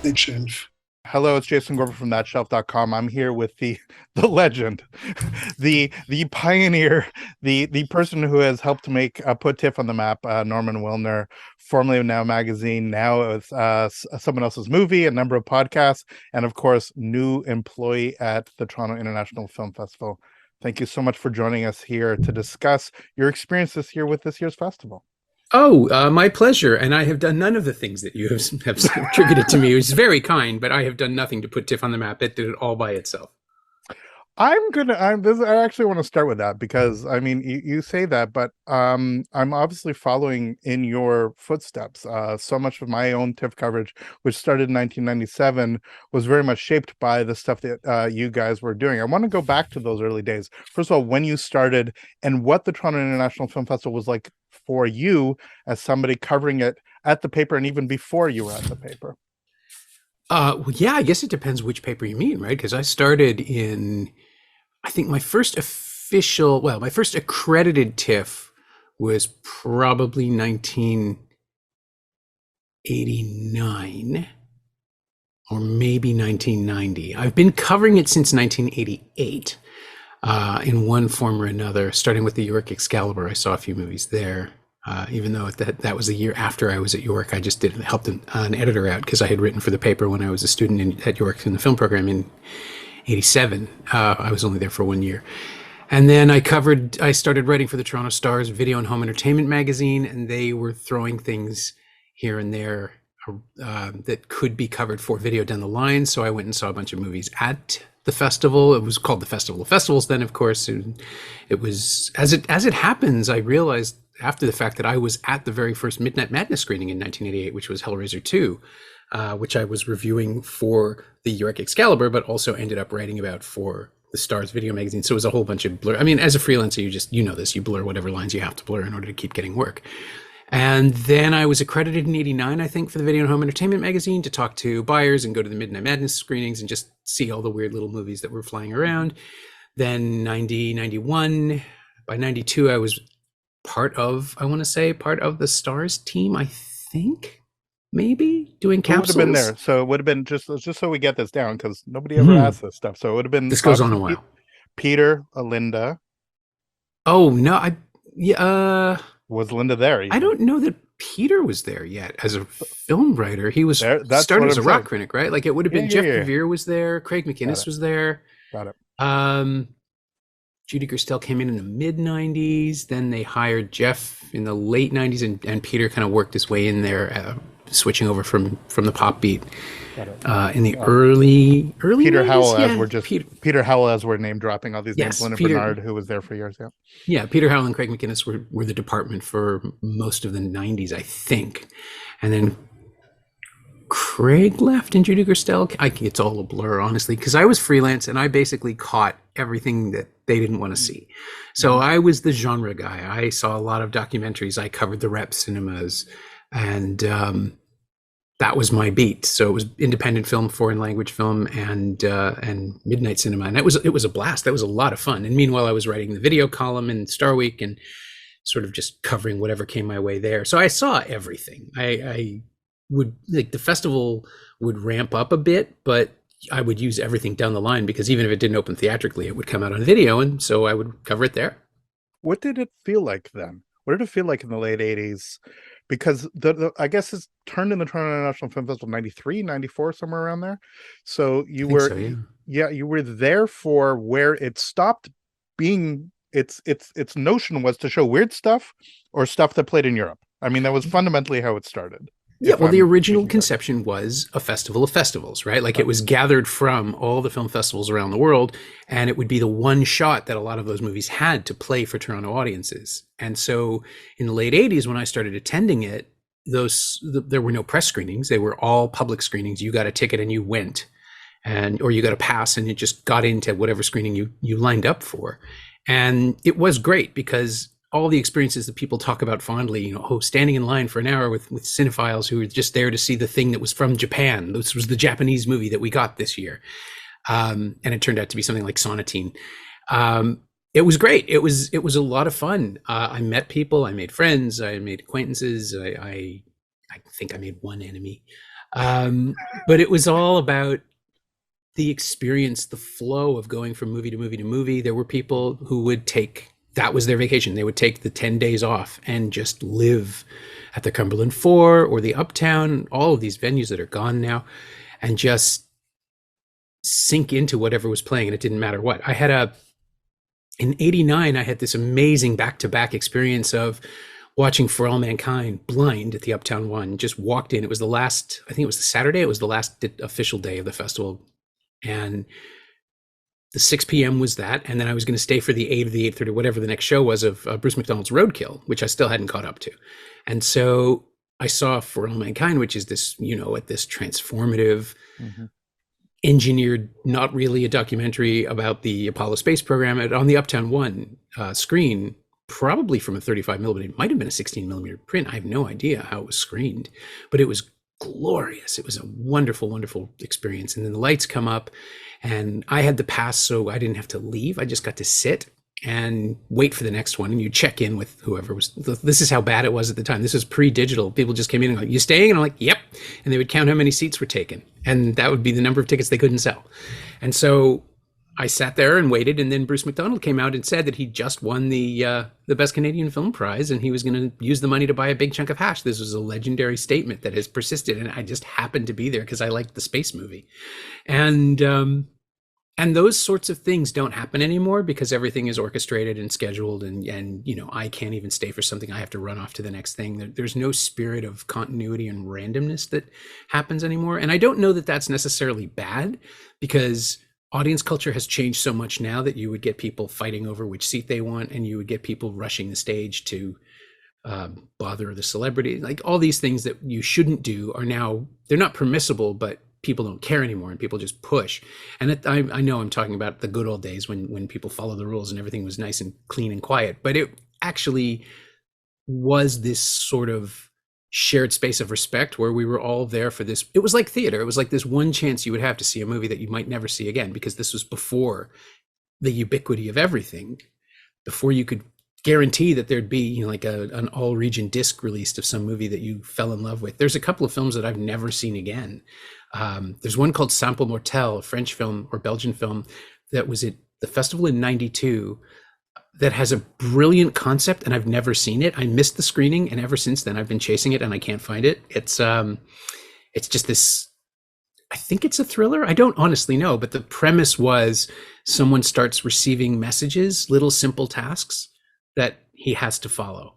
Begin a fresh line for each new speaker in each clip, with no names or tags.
Hey, Tiff.
Hello, it's Jason Gorber from thatshelf.com. I'm here with the legend, the pioneer, the person who has helped to make put Tiff on the map, Norman Wilner, formerly of Now Magazine, now with someone else's movie, a number of podcasts, and of course, new employee at the Toronto International Film Festival. Thank you so much for joining us here to discuss your experience this year with this year's festival.
Oh, my pleasure. And I have done none of the things that you have attributed to me. It was very kind, but I have done nothing to put TIFF on the map. It did it all by itself.
I actually want to start with that because I mean you say that, but I'm obviously following in your footsteps. So much of my own TIFF coverage, which started in 1997, was very much shaped by the stuff that you guys were doing. I want to go back to those early days. First of all, when you started and what the Toronto International Film Festival was like for you as somebody covering it at the paper and even before you were at the paper.
Well, yeah, I guess it depends which paper you mean, right? Because I started in, I think my first my first accredited TIFF was probably 1989 or maybe 1990. I've been covering it since 1988 in one form or another, starting with the York Excalibur. I saw a few movies there. Even though that was the year after I was at York, I just helped an editor out because I had written for the paper when I was a student at York in the film program in '87. I was only there for 1 year. And then I started writing for the Toronto Star's Video and Home Entertainment magazine, and they were throwing things here and there that could be covered for video down the line. So I went and saw a bunch of movies at the festival. It was called the Festival of Festivals then, of course. And it was, as it happens, I realized after the fact that I was at the very first Midnight Madness screening in 1988, which was Hellraiser 2, which I was reviewing for the York Excalibur, but also ended up writing about for the Star's video magazine. So it was a whole bunch of blur. I mean, as a freelancer, you know this, you blur whatever lines you have to blur in order to keep getting work. And then I was accredited in '89, I think, for the Video and Home Entertainment magazine to talk to buyers and go to the Midnight Madness screenings and just see all the weird little movies that were flying around. Then 90, 91, by 92, I was part of the Stars team, I think, maybe doing capsules.
Who would have been there? So it would have been just so we get this down because nobody ever asked this stuff. So it would have been
This goes on a while.
Peter, Linda.
Oh no,
Was Linda there?
I don't know that Peter was there yet as a film writer. He was started as a rock critic, right? Like it would have been Jeff Revere was there, Craig McInnes was there.
Got it.
Judy Gerstel came in the mid 90s. Then they hired Jeff in the late 90s, and Peter kind of worked his way in there, switching over from the pop beat in the early
Peter
90s.
Howell,
Yeah.
as we're just Peter Howell, as we're name dropping all these names. Leonard Bernard, who was there for years.
Yeah, Peter Howell and Craig McInnes were the department for most of the 90s, I think, and then Craig left and Judy Gerstel. It's all a blur, honestly, because I was freelance and I basically caught everything that they didn't want to see. So I was the genre guy. I saw a lot of documentaries. I covered the rep cinemas, and that was my beat. So it was independent film, foreign language film, and midnight cinema, and it was a blast. That was a lot of fun. And meanwhile, I was writing the video column in Star Week and sort of just covering whatever came my way there. So I saw everything. I would, like, the festival would ramp up a bit, but I would use everything down the line because even if it didn't open theatrically, it would come out on video, and so I would cover it there.
What did it feel like then? What did it feel like in the late 80s? Because I guess it's turned in the Toronto International Film Festival 93, 94, somewhere around there. So you you were there for where it stopped being its notion was to show weird stuff or stuff that played in Europe. I mean, that was fundamentally how it started.
Yeah, well, the original conception was a festival of festivals, right? Like it was gathered from all the film festivals around the world, and it would be the one shot that a lot of those movies had to play for Toronto audiences. And so in the late 80s, when I started attending it, there were no press screenings. They were all public screenings. You got a ticket and you went, or you got a pass and you just got into whatever screening you lined up for. And it was great because all the experiences that people talk about fondly, standing in line for an hour with cinephiles who were just there to see the thing that was from Japan. This was the Japanese movie that we got this year. And it turned out to be something like Sonatine. It was great. It was a lot of fun. I met people, I made friends, I made acquaintances. I think I made one enemy. But it was all about the experience, the flow of going from movie to movie to movie. There were people who would take, that was their vacation. They would take the 10 days off and just live at the Cumberland Four or the Uptown, all of these venues that are gone now, and just sink into whatever was playing. And it didn't matter what. In 89, I had this amazing back-to-back experience of watching For All Mankind blind at the Uptown One. Just walked in. It was the last, I think it was the Saturday. It was the last official day of the festival. And the 6 p.m. was that. And then I was going to stay for the 8 or the 8:30, whatever the next show was of Bruce McDonald's Roadkill, which I still hadn't caught up to. And so I saw For All Mankind, which is this, at this transformative, engineered, not really a documentary about the Apollo space program, on the Uptown One screen, probably from a 35 millimeter. It might have been a 16 millimeter print. I have no idea how it was screened, but it was glorious. It was a wonderful, wonderful experience. And then the lights come up, and I had the pass, so I didn't have to leave. I just got to sit and wait for the next one. And you check in with whoever was. This is how bad it was at the time. This was pre-digital. People just came in and go, "You staying?" And I'm like, "Yep." And they would count how many seats were taken, and that would be the number of tickets they couldn't sell. And so I sat there and waited, and then Bruce McDonald came out and said that he just won the Best Canadian Film Prize, and he was going to use the money to buy a big chunk of hash. This was a legendary statement that has persisted, and I just happened to be there because I liked the space movie. And those sorts of things don't happen anymore because everything is orchestrated and scheduled, and I can't even stay for something. I have to run off to the next thing. There's no spirit of continuity and randomness that happens anymore. And I don't know that that's necessarily bad, because audience culture has changed so much now that you would get people fighting over which seat they want, and you would get people rushing the stage to bother the celebrity. Like, all these things that you shouldn't do are now, they're not permissible, but people don't care anymore, and people just push. And I know I'm talking about the good old days when people follow the rules and everything was nice and clean and quiet, but it actually was this sort of shared space of respect where we were all there for this. It was like theater. It was like this one chance you would have to see a movie that you might never see again, because this was before the ubiquity of everything, before you could guarantee that there'd be like an all region disc released of some movie that you fell in love with. There's a couple of films that I've never seen again. There's one called Sample Mortel, a French film or Belgian film that was at the festival in 92 that has a brilliant concept, and I've never seen it. I missed the screening, and ever since then I've been chasing it and I can't find it. It's just this, I think it's a thriller. I don't honestly know, but the premise was someone starts receiving messages, little simple tasks that he has to follow.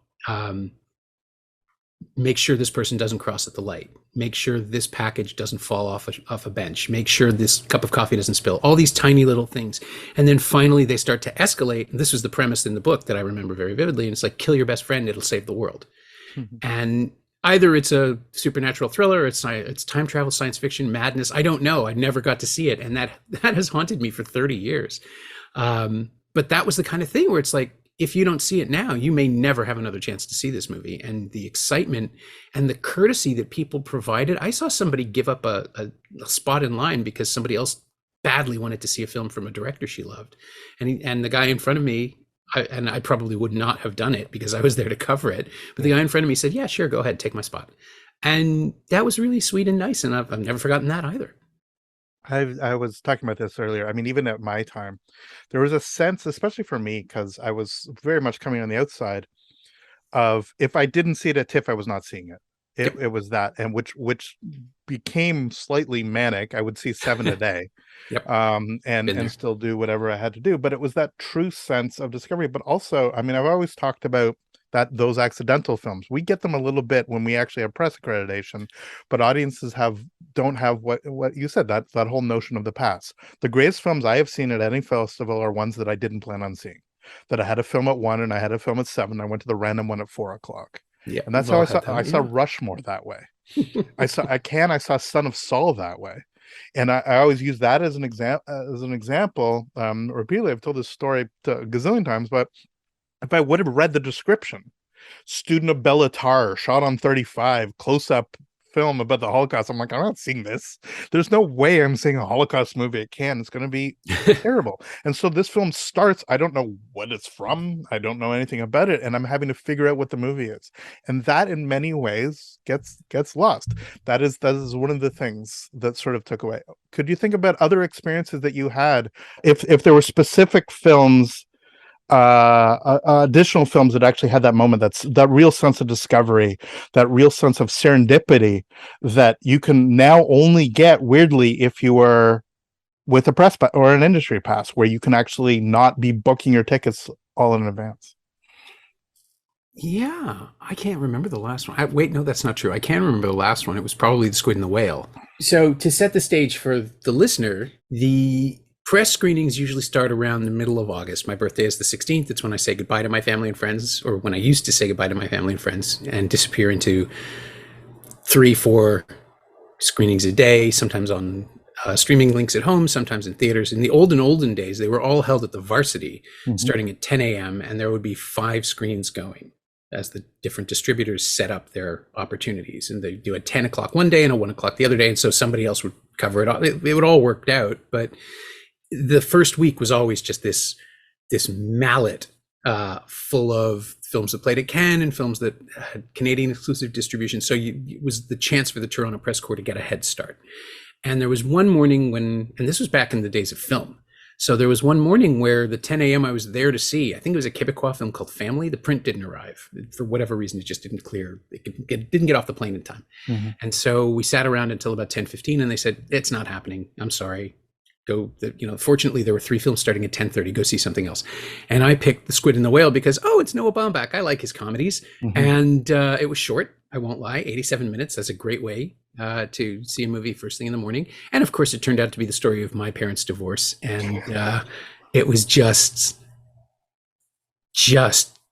Make sure this person doesn't cross at the light. Make sure this package doesn't fall off a bench. Make sure this cup of coffee doesn't spill. All these tiny little things. And then finally they start to escalate. And this was the premise in the book that I remember very vividly. And it's like, kill your best friend, it'll save the world. And either it's a supernatural thriller, it's time travel, science fiction, madness. I don't know. I never got to see it. And that has haunted me for 30 years. But that was the kind of thing where it's like, if you don't see it now, you may never have another chance to see this movie. And the excitement and the courtesy that people provided. I saw somebody give up a spot in line because somebody else badly wanted to see a film from a director she loved. And the guy in front of me, I probably would not have done it because I was there to cover it. But the guy in front of me said, "Yeah, sure, go ahead, take my spot." And that was really sweet and nice. And I've never forgotten that either.
I was talking about this earlier. I mean, even at my time, there was a sense, especially for me, because I was very much coming on the outside, of if I didn't see it at TIFF, I was not seeing it. It was that, and which became slightly manic. I would see 7 a day, and still do whatever I had to do. But it was that true sense of discovery. But also, I mean, I've always talked about those accidental films. We get them a little bit when we actually have press accreditation, but audiences don't have what you said, that whole notion of the pass. The greatest films I have seen at any festival are ones that I didn't plan on seeing. That I had a film at 1 and I had a film at 7. I went to the random one at 4 o'clock. Yeah, and that's how I saw Rushmore that way. I saw Son of Saul that way. And I always use that as an example. Repeatedly, I've told this story a gazillion times, but if I would have read the description, student of Bellatar, shot on 35, close-up film about the Holocaust. I'm like, I'm not seeing this. There's no way I'm seeing a Holocaust movie at Cannes. It's going to be terrible. And so this film starts. I don't know what it's from. I don't know anything about it, and I'm having to figure out what the movie is. And that, in many ways, gets lost. That is one of the things that sort of took away. Could you think about other experiences that you had, if there were specific films, additional films that actually had that moment, that real sense of discovery, that real sense of serendipity that you can now only get, weirdly, if you were with a press or an industry pass, where you can actually not be booking your tickets all in advance?
Yeah, I can't remember the last one. Wait, no, that's not true. I can remember the last one. It was probably The Squid and the Whale. So to set the stage for the listener, the press screenings usually start around the middle of August. My birthday is the 16th. It's when I say goodbye to my family and friends, or when I used to say goodbye to my family and friends, and disappear into 3-4 screenings a day, sometimes on streaming links at home, sometimes in theaters. In the olden days, they were all held at the Varsity, starting at 10 a.m., and there would be 5 screens going as the different distributors set up their opportunities. And they do a 10 o'clock one day and a 1 o'clock the other day, and so somebody else would cover it all. It would all work out, but the first week was always just this mallet full of films that played at Cannes and films that had Canadian exclusive distribution. So it was the chance for the Toronto Press Corps to get a head start. And there was one morning and this was back in the days of film. So there was one morning where the 10 a.m. I was there to see, I think it was a Quebecois film called Family. The print didn't arrive. For whatever reason, it just didn't clear. It didn't get off the plane in time. And so we sat around until about 10:15, and they said, it's not happening. I'm sorry. Go, fortunately there were 3 films starting at 10:30. Go see something else. And I picked The Squid and the Whale because, it's Noah Baumbach. I like his comedies. And it was short. I won't lie. 87 minutes. That's a great way to see a movie first thing in the morning. And of course, it turned out to be the story of my parents' divorce. And it was just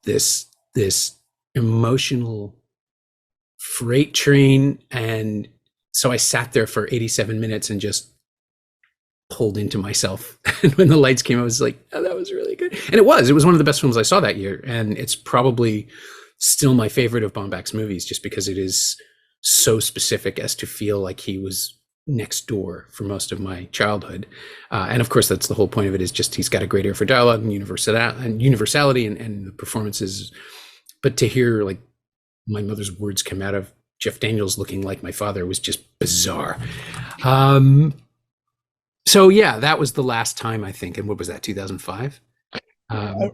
this emotional freight train. And so I sat there for 87 minutes and just pulled into myself. And when the lights came, I was like, oh, that was really good. And it was one of the best films I saw that year. And it's probably still my favorite of Baumbach's movies, just because it is so specific as to feel like he was next door for most of my childhood. And of course, that's the whole point of it, is just he's got a great ear for dialogue and universality and the performances. But to hear like my mother's words come out of Jeff Daniels looking like my father was just bizarre. So yeah, that was the last time, I think. And what was that, 2005?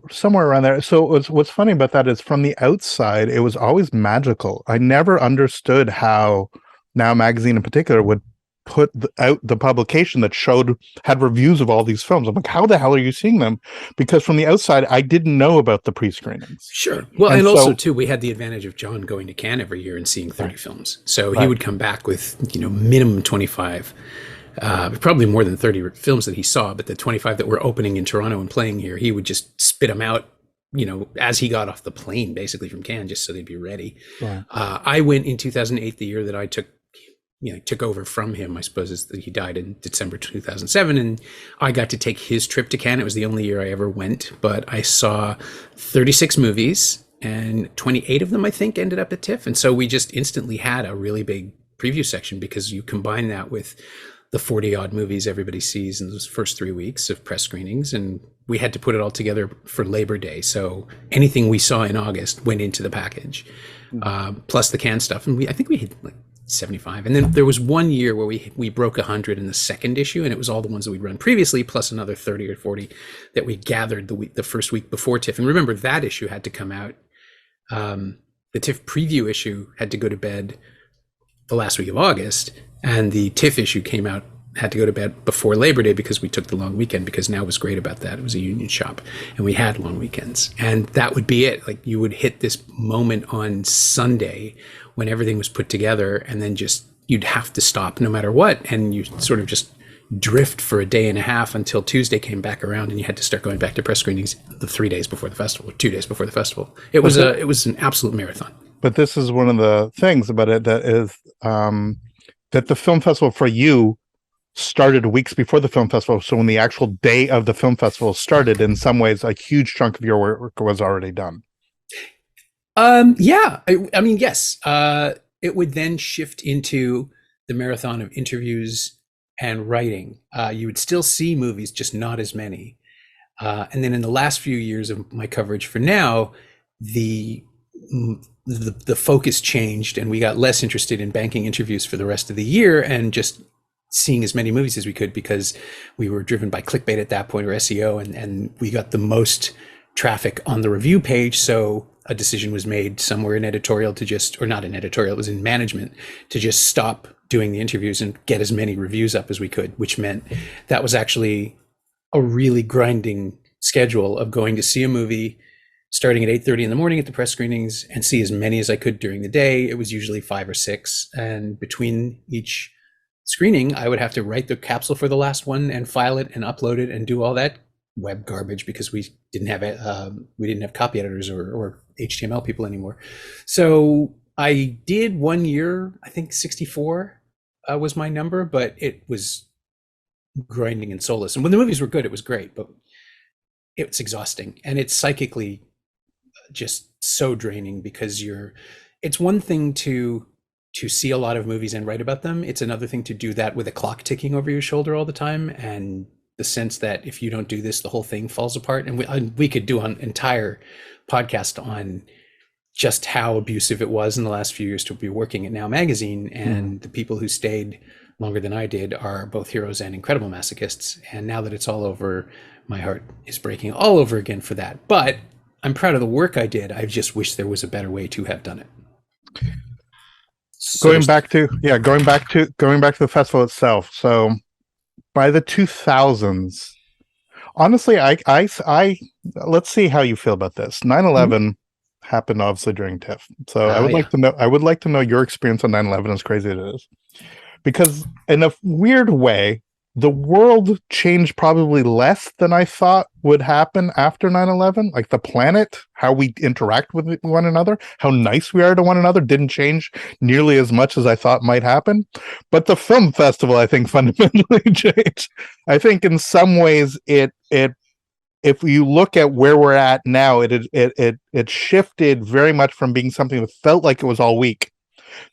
Somewhere around there. So what's funny about that is, from the outside, it was always magical. I never understood how Now Magazine in particular would put out the publication that had reviews of all these films. I'm like, how the hell are you seeing them? Because from the outside, I didn't know about the pre-screenings.
Sure. Well, and also too, we had the advantage of John going to Cannes every year and seeing 30 films. So he would come back with, minimum 25, probably more than 30 films that he saw, but the 25 that were opening in Toronto and playing here, he would just spit them out, as he got off the plane, basically from Cannes, just so they'd be ready. Wow. I went in 2008, the year that I took over from him. I suppose he died in December 2007, and I got to take his trip to Cannes. It was the only year I ever went, but I saw 36 movies, and 28 of them, I think, ended up at Tiff. And so we just instantly had a really big preview section, because you combine that with the 40 odd movies everybody sees in those first 3 weeks of press screenings. And we had to put it all together for Labor Day. So anything we saw in August went into the package, plus the Cannes stuff. And I think we had like 75. And then there was one year where we broke 100 in the second issue, and it was all the ones that we'd run previously, plus another 30 or 40 that we gathered the first week before Tiff. And remember, that issue had to come out. The Tiff preview issue had to go to bed the last week of August, and the Tiff issue had to go to bed before Labor Day, because we took the long weekend, because Now was great about that. It was a union shop, and we had long weekends, and that would be it. Like, you would hit this moment on Sunday when everything was put together, and then you'd have to stop no matter what, and you sort of just drift for a day and a half until Tuesday came back around, and you had to start going back to press screenings the 3 days before the festival, or 2 days before the festival. It was an absolute marathon. But
this is one of the things about it that is that the film festival for you started weeks before the film festival. So when the actual day of the film festival started, in some ways, a huge chunk of your work was already done.
Yeah. I mean, yes. it would then shift into the marathon of interviews and writing. You would still see movies, just not as many. And then in the last few years of my coverage for Now, the focus changed, and we got less interested in banking interviews for the rest of the year and just seeing as many movies as we could, because we were driven by clickbait at that point, or SEO, and we got the most traffic on the review page. So a decision was made somewhere in editorial to just, or not in editorial, it was in management, to just stop doing the interviews and get as many reviews up as we could, which meant that was actually a really grinding schedule of going to see a movie starting at 8:30 in the morning at the press screenings and see as many as I could during the day. It was usually 5 or 6. And between each screening, I would have to write the capsule for the last one and file it and upload it and do all that web garbage, because we didn't have copy editors or HTML people anymore. So I did 1 year, I think 64 was my number, but it was grinding and soulless. And when the movies were good, it was great, but it's exhausting, and it's psychically just so draining, because it's one thing to see a lot of movies and write about them. It's another thing to do that with a clock ticking over your shoulder all the time, and the sense that if you don't do this, the whole thing falls apart. And we could do an entire podcast on just how abusive it was in the last few years to be working at Now Magazine. And the people who stayed longer than I did are both heroes and incredible masochists. And now that it's all over, my heart is breaking all over again for that. But I'm proud of the work I did. I just wish there was a better way to have done it. So
going back to the festival itself. So by the 2000s, honestly, I let's see how you feel about this. 9/11 happened obviously during TIFF. So I would like to know your experience on 9/11, as crazy as it is. Because in a weird way, the world changed probably less than I thought would happen after 9/11. Like the planet, how we interact with one another, how nice we are to one another didn't change nearly as much as I thought might happen. But the film festival, I think, fundamentally changed. I think in some ways it if you look at where we're at now, it shifted very much from being something that felt like it was all week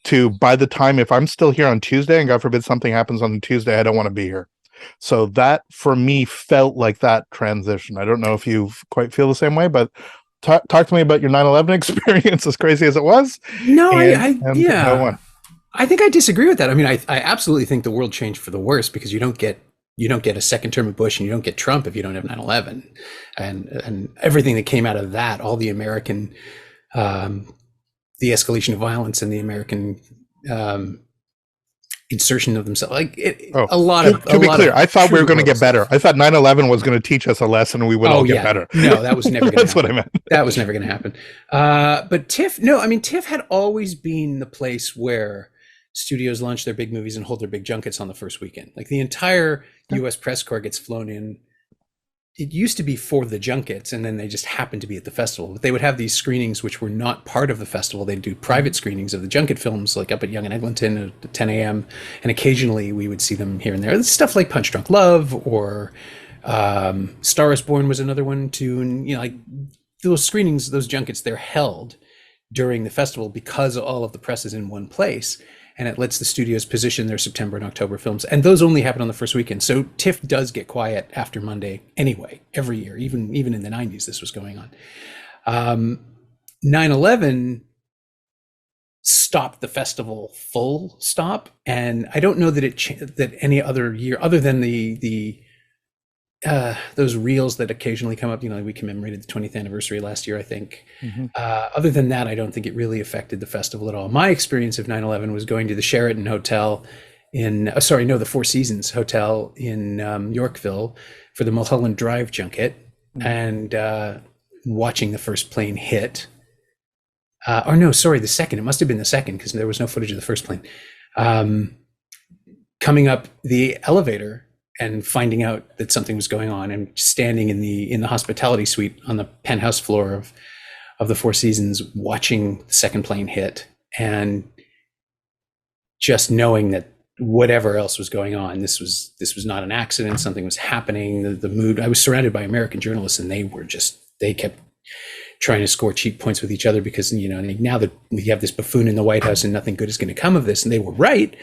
to, by the time, if I'm still here on Tuesday and God forbid something happens on Tuesday, I don't want to be here. So that for me felt like that transition. I don't know if you quite feel the same way, but talk to me about your 9/11 experience, as crazy as it was.
No, I think I disagree with that. I mean, I absolutely think the world changed for the worse, because you don't get a second term of Bush and you don't get Trump if you don't have 9/11, and everything that came out of that, all the American the escalation of violence and the American insertion of themselves, like a lot of. To be clear,
I thought we were going to get better. I thought 9/11 was going to teach us a lesson, and we would all get better.
No, that was never going to
That's
happen.
what I meant.
That was never going to happen. But TIFF, no, I mean, TIFF had always been the place where studios launch their big movies and hold their big junkets on the first weekend. Like the entire U.S. press corps gets flown in. It used to be for the junkets, and then they just happened to be at the festival. But they would have these screenings which were not part of the festival. They'd do private screenings of the junket films, like up at Yonge and Eglinton at 10 a.m. And occasionally we would see them here and there. Stuff like Punch Drunk Love, or Star is Born was another one too. And like those screenings, those junkets, they're held during the festival because all of the press is in one place. And it lets the studios position their September and October films. And those only happen on the first weekend. So TIFF does get quiet after Monday anyway, every year, even in the 90s, this was going on. 9/11 stopped the festival full stop. And I don't know that that any other year, other than those reels that occasionally come up, we commemorated the 20th anniversary last year, I think. Other than that, I don't think it really affected the festival at all. My experience of 9/11 was going to the Sheraton Hotel the Four Seasons Hotel in Yorkville for the Mulholland Drive junket, and watching the first plane hit. The second. It must have been the second, because there was no footage of the first plane. Coming up the elevator and finding out that something was going on, and standing in the hospitality suite on the penthouse floor of the Four Seasons, watching the second plane hit, and just knowing that whatever else was going on, this was not an accident. Something was happening. The mood. I was surrounded by American journalists, and they kept trying to score cheap points with each other because, now that we have this buffoon in the White House and nothing good is going to come of this. And they were right.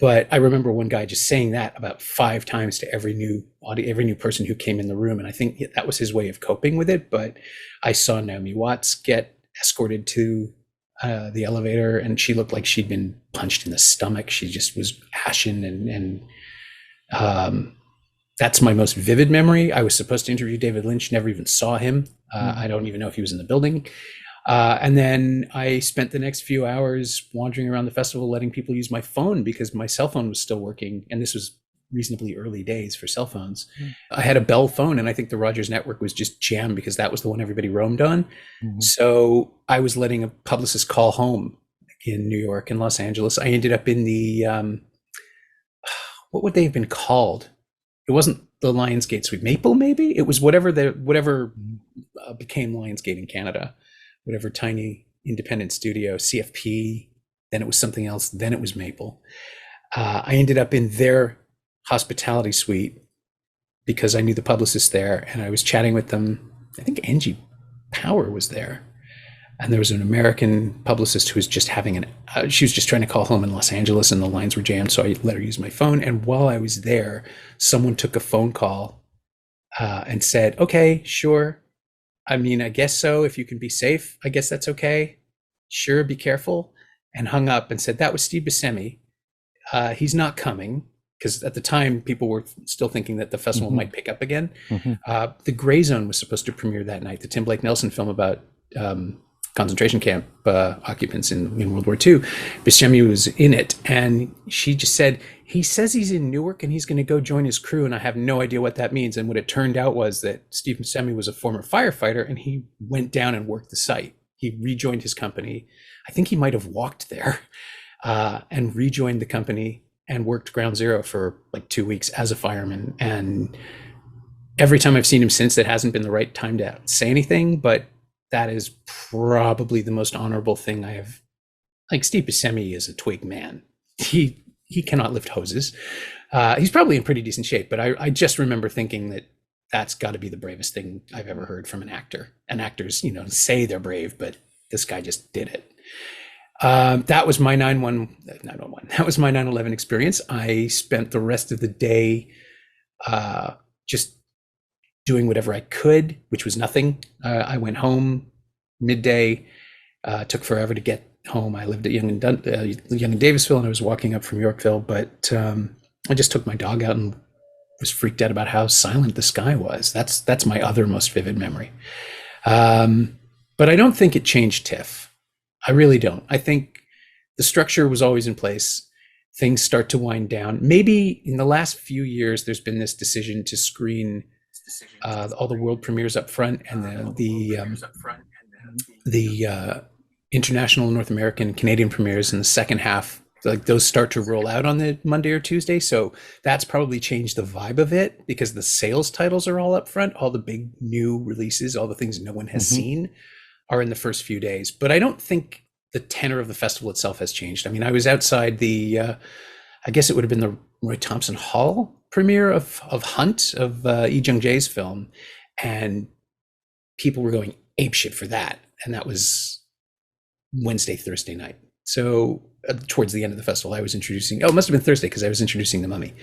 But I remember one guy just saying that about 5 times to every new person who came in the room. And I think that was his way of coping with it. But I saw Naomi Watts get escorted to the elevator, and she looked like she'd been punched in the stomach. She just was ashen, and that's my most vivid memory. I was supposed to interview David Lynch, never even saw him. I don't even know if he was in the building. And then I spent the next few hours wandering around the festival, letting people use my phone because my cell phone was still working. And this was reasonably early days for cell phones. I had a Bell phone, and I think the Rogers network was just jammed because that was the one everybody roamed on. So I was letting a publicist call home in New York and Los Angeles. I ended up in the, what would they have been called? It wasn't the Lionsgate Suite. Maple, maybe? It was whatever became Lionsgate in Canada, whatever tiny independent studio, CFP, then it was something else, then it was Maple. I ended up in their hospitality suite because I knew the publicist there, and I was chatting with them. I think Angie Power was there, and there was an American publicist who was just having she was just trying to call home in Los Angeles, and the lines were jammed, so I let her use my phone. And while I was there, someone took a phone call and said, okay, sure. I mean, I guess so. If you can be safe, I guess that's okay. Sure, be careful. And hung up and said, that was Steve Buscemi. He's not coming. Because at the time, people were still thinking that the festival might pick up again. The Gray Zone was supposed to premiere that night, the Tim Blake Nelson film about concentration camp occupants in World War II. Buscemi was in it, and she just said, he says he's in Newark and he's going to go join his crew, and I have no idea what that means. And what it turned out was that Steve Buscemi was a former firefighter, and he went down and worked the site. He rejoined his company. I think he might have walked there and rejoined the company and worked ground zero for like 2 weeks as a fireman. And every time I've seen him since, it hasn't been the right time to say anything, but that is probably the most honorable thing I have. Like, Steve Buscemi is a twig man. He cannot lift hoses. He's probably in pretty decent shape, but I just remember thinking that that's got to be the bravest thing I've ever heard from an actor. And actors, say they're brave, but this guy just did it. That was my 911. That was my 9/11 experience. I spent the rest of the day just doing whatever I could, which was nothing. I went home midday. Took forever to get home. I lived at Young and Davisville, and I was walking up from Yorkville. But I just took my dog out and was freaked out about how silent the sky was. That's my other most vivid memory. But I don't think it changed Tiff. I really don't. I think the structure was always in place. Things start to wind down. Maybe in the last few years, there's been this decision to screen all the world premieres up front, and the international, North American, Canadian premieres in the second half. Like, those start to roll out on the Monday or Tuesday. So that's probably changed the vibe of it, because the sales titles are all up front. All the big new releases, all the things no one has seen, are in the first few days. But I don't think the tenor of the festival itself has changed. I mean, I was outside the, I guess it would have been the Roy Thompson Hall premiere of Hunt, of Lee Jung-jae's film, and people were going apeshit for that. And that was Wednesday, Thursday night. So towards the end of the festival, I was introducing, it must have been Thursday, because I was introducing The Mummy.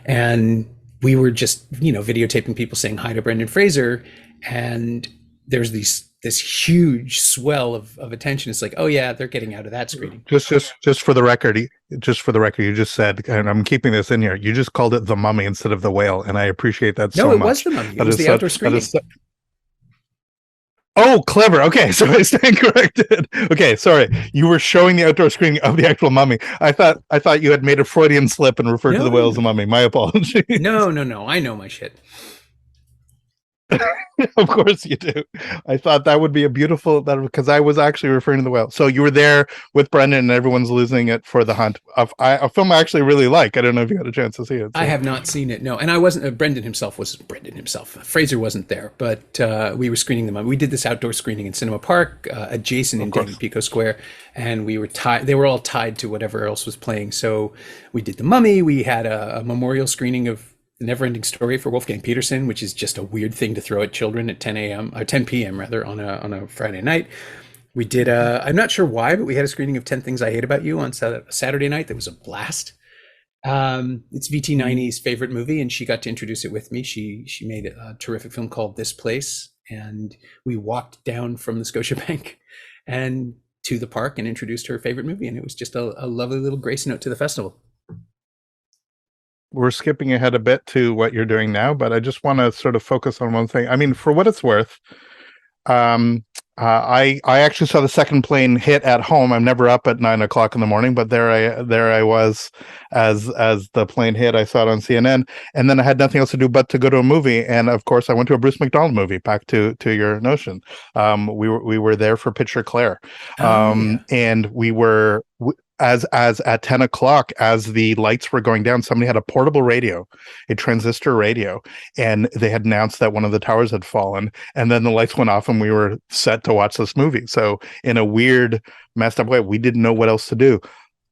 And we were just, videotaping people saying hi to Brendan Fraser. And there's this huge swell of attention. It's like, oh yeah, they're getting out of that screening.
Just for the record, you just said, and I'm keeping this in here, you just called it The Mummy instead of The Whale, and I appreciate that so much.
No, it was The Mummy. It was the outdoor screening.
Oh, clever. Okay, so I stand corrected. Okay, sorry. You were showing the outdoor screening of the actual Mummy. I thought you had made a Freudian slip and referred to The Whale as The Mummy. My apologies.
No. I know my shit.
Of course you do. I thought that would be a beautiful, because I was actually referring to The Whale. So you were there with Brendan, and everyone's losing it for The Hunt, a film I actually really like. I don't know if you had a chance to see it. So.
I have not seen it, no. And I wasn't. Brendan himself. Fraser wasn't there, but we were screening The Mummy. We did this outdoor screening in Cinema Park, adjacent in David Pico Square, and we were tied. They were all tied to whatever else was playing. So we did The Mummy. We had a memorial screening of The Never-Ending Story for Wolfgang Peterson, which is just a weird thing to throw at children at 10 a.m. or 10 p.m. rather on a Friday night. We did I'm not sure why, but we had a screening of 10 Things I Hate About You on Saturday night. That was a blast. It's VT90's favorite movie, and she got to introduce it with me. She made a terrific film called This Place, and we walked down from the Scotiabank and to the park and introduced her favorite movie, and it was just a lovely little grace note to the festival.
We're skipping ahead a bit to what you're doing now, but I just want to sort of focus on one thing. I mean, for what it's worth, I actually saw the second plane hit at home. I'm never up at 9 o'clock in the morning, but there I was as the plane hit. I saw it on CNN, and then I had nothing else to do but to go to a movie. And of course, I went to a Bruce McDonald movie. Back to your notion, we were there for Picture Claire, and we were. As at 10 o'clock, as the lights were going down, somebody had a portable radio, a transistor radio, and they had announced that one of the towers had fallen, and then the lights went off and we were set to watch this movie. So in a weird, messed up way, we didn't know what else to do.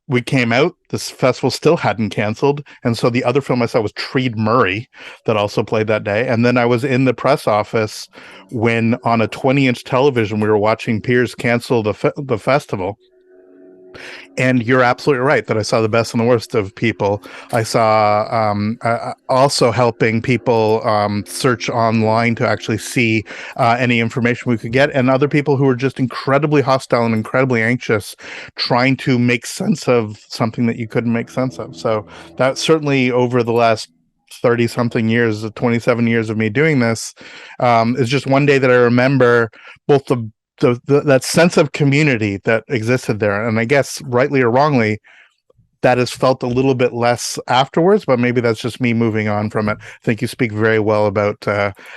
We came out, this festival still hadn't canceled, and so the other film I saw was Treed Murray, that also played that day. And then I was in the press office when on a 20-inch television we were watching Piers cancel the festival. And you're absolutely right that I saw the best and the worst of people. I saw also helping people search online to actually see any information we could get, and other people who were just incredibly hostile and incredibly anxious, trying to make sense of something that you couldn't make sense of. So that certainly over the last 30 something years, 27 years of me doing this, is just one day that I remember both that sense of community that existed there. And I guess rightly or wrongly, that has felt a little bit less afterwards, but maybe that's just me moving on from it. I think you speak very well about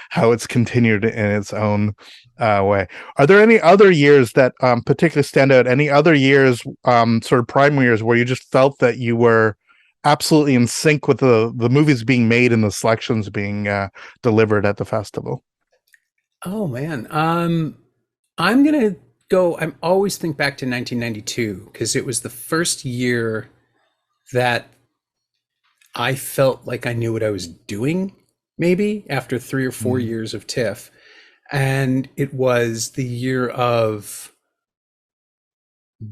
how it's continued in its own way. Are there any other years that particularly stand out? Any other years, sort of primary years, where you just felt that you were absolutely in sync with the movies being made and the selections being delivered at the festival?
Oh man. I'm going to go, I always think back to 1992 because it was the first year that I felt like I knew what I was doing, maybe after 3 or 4 years of Tiff. And it was the year of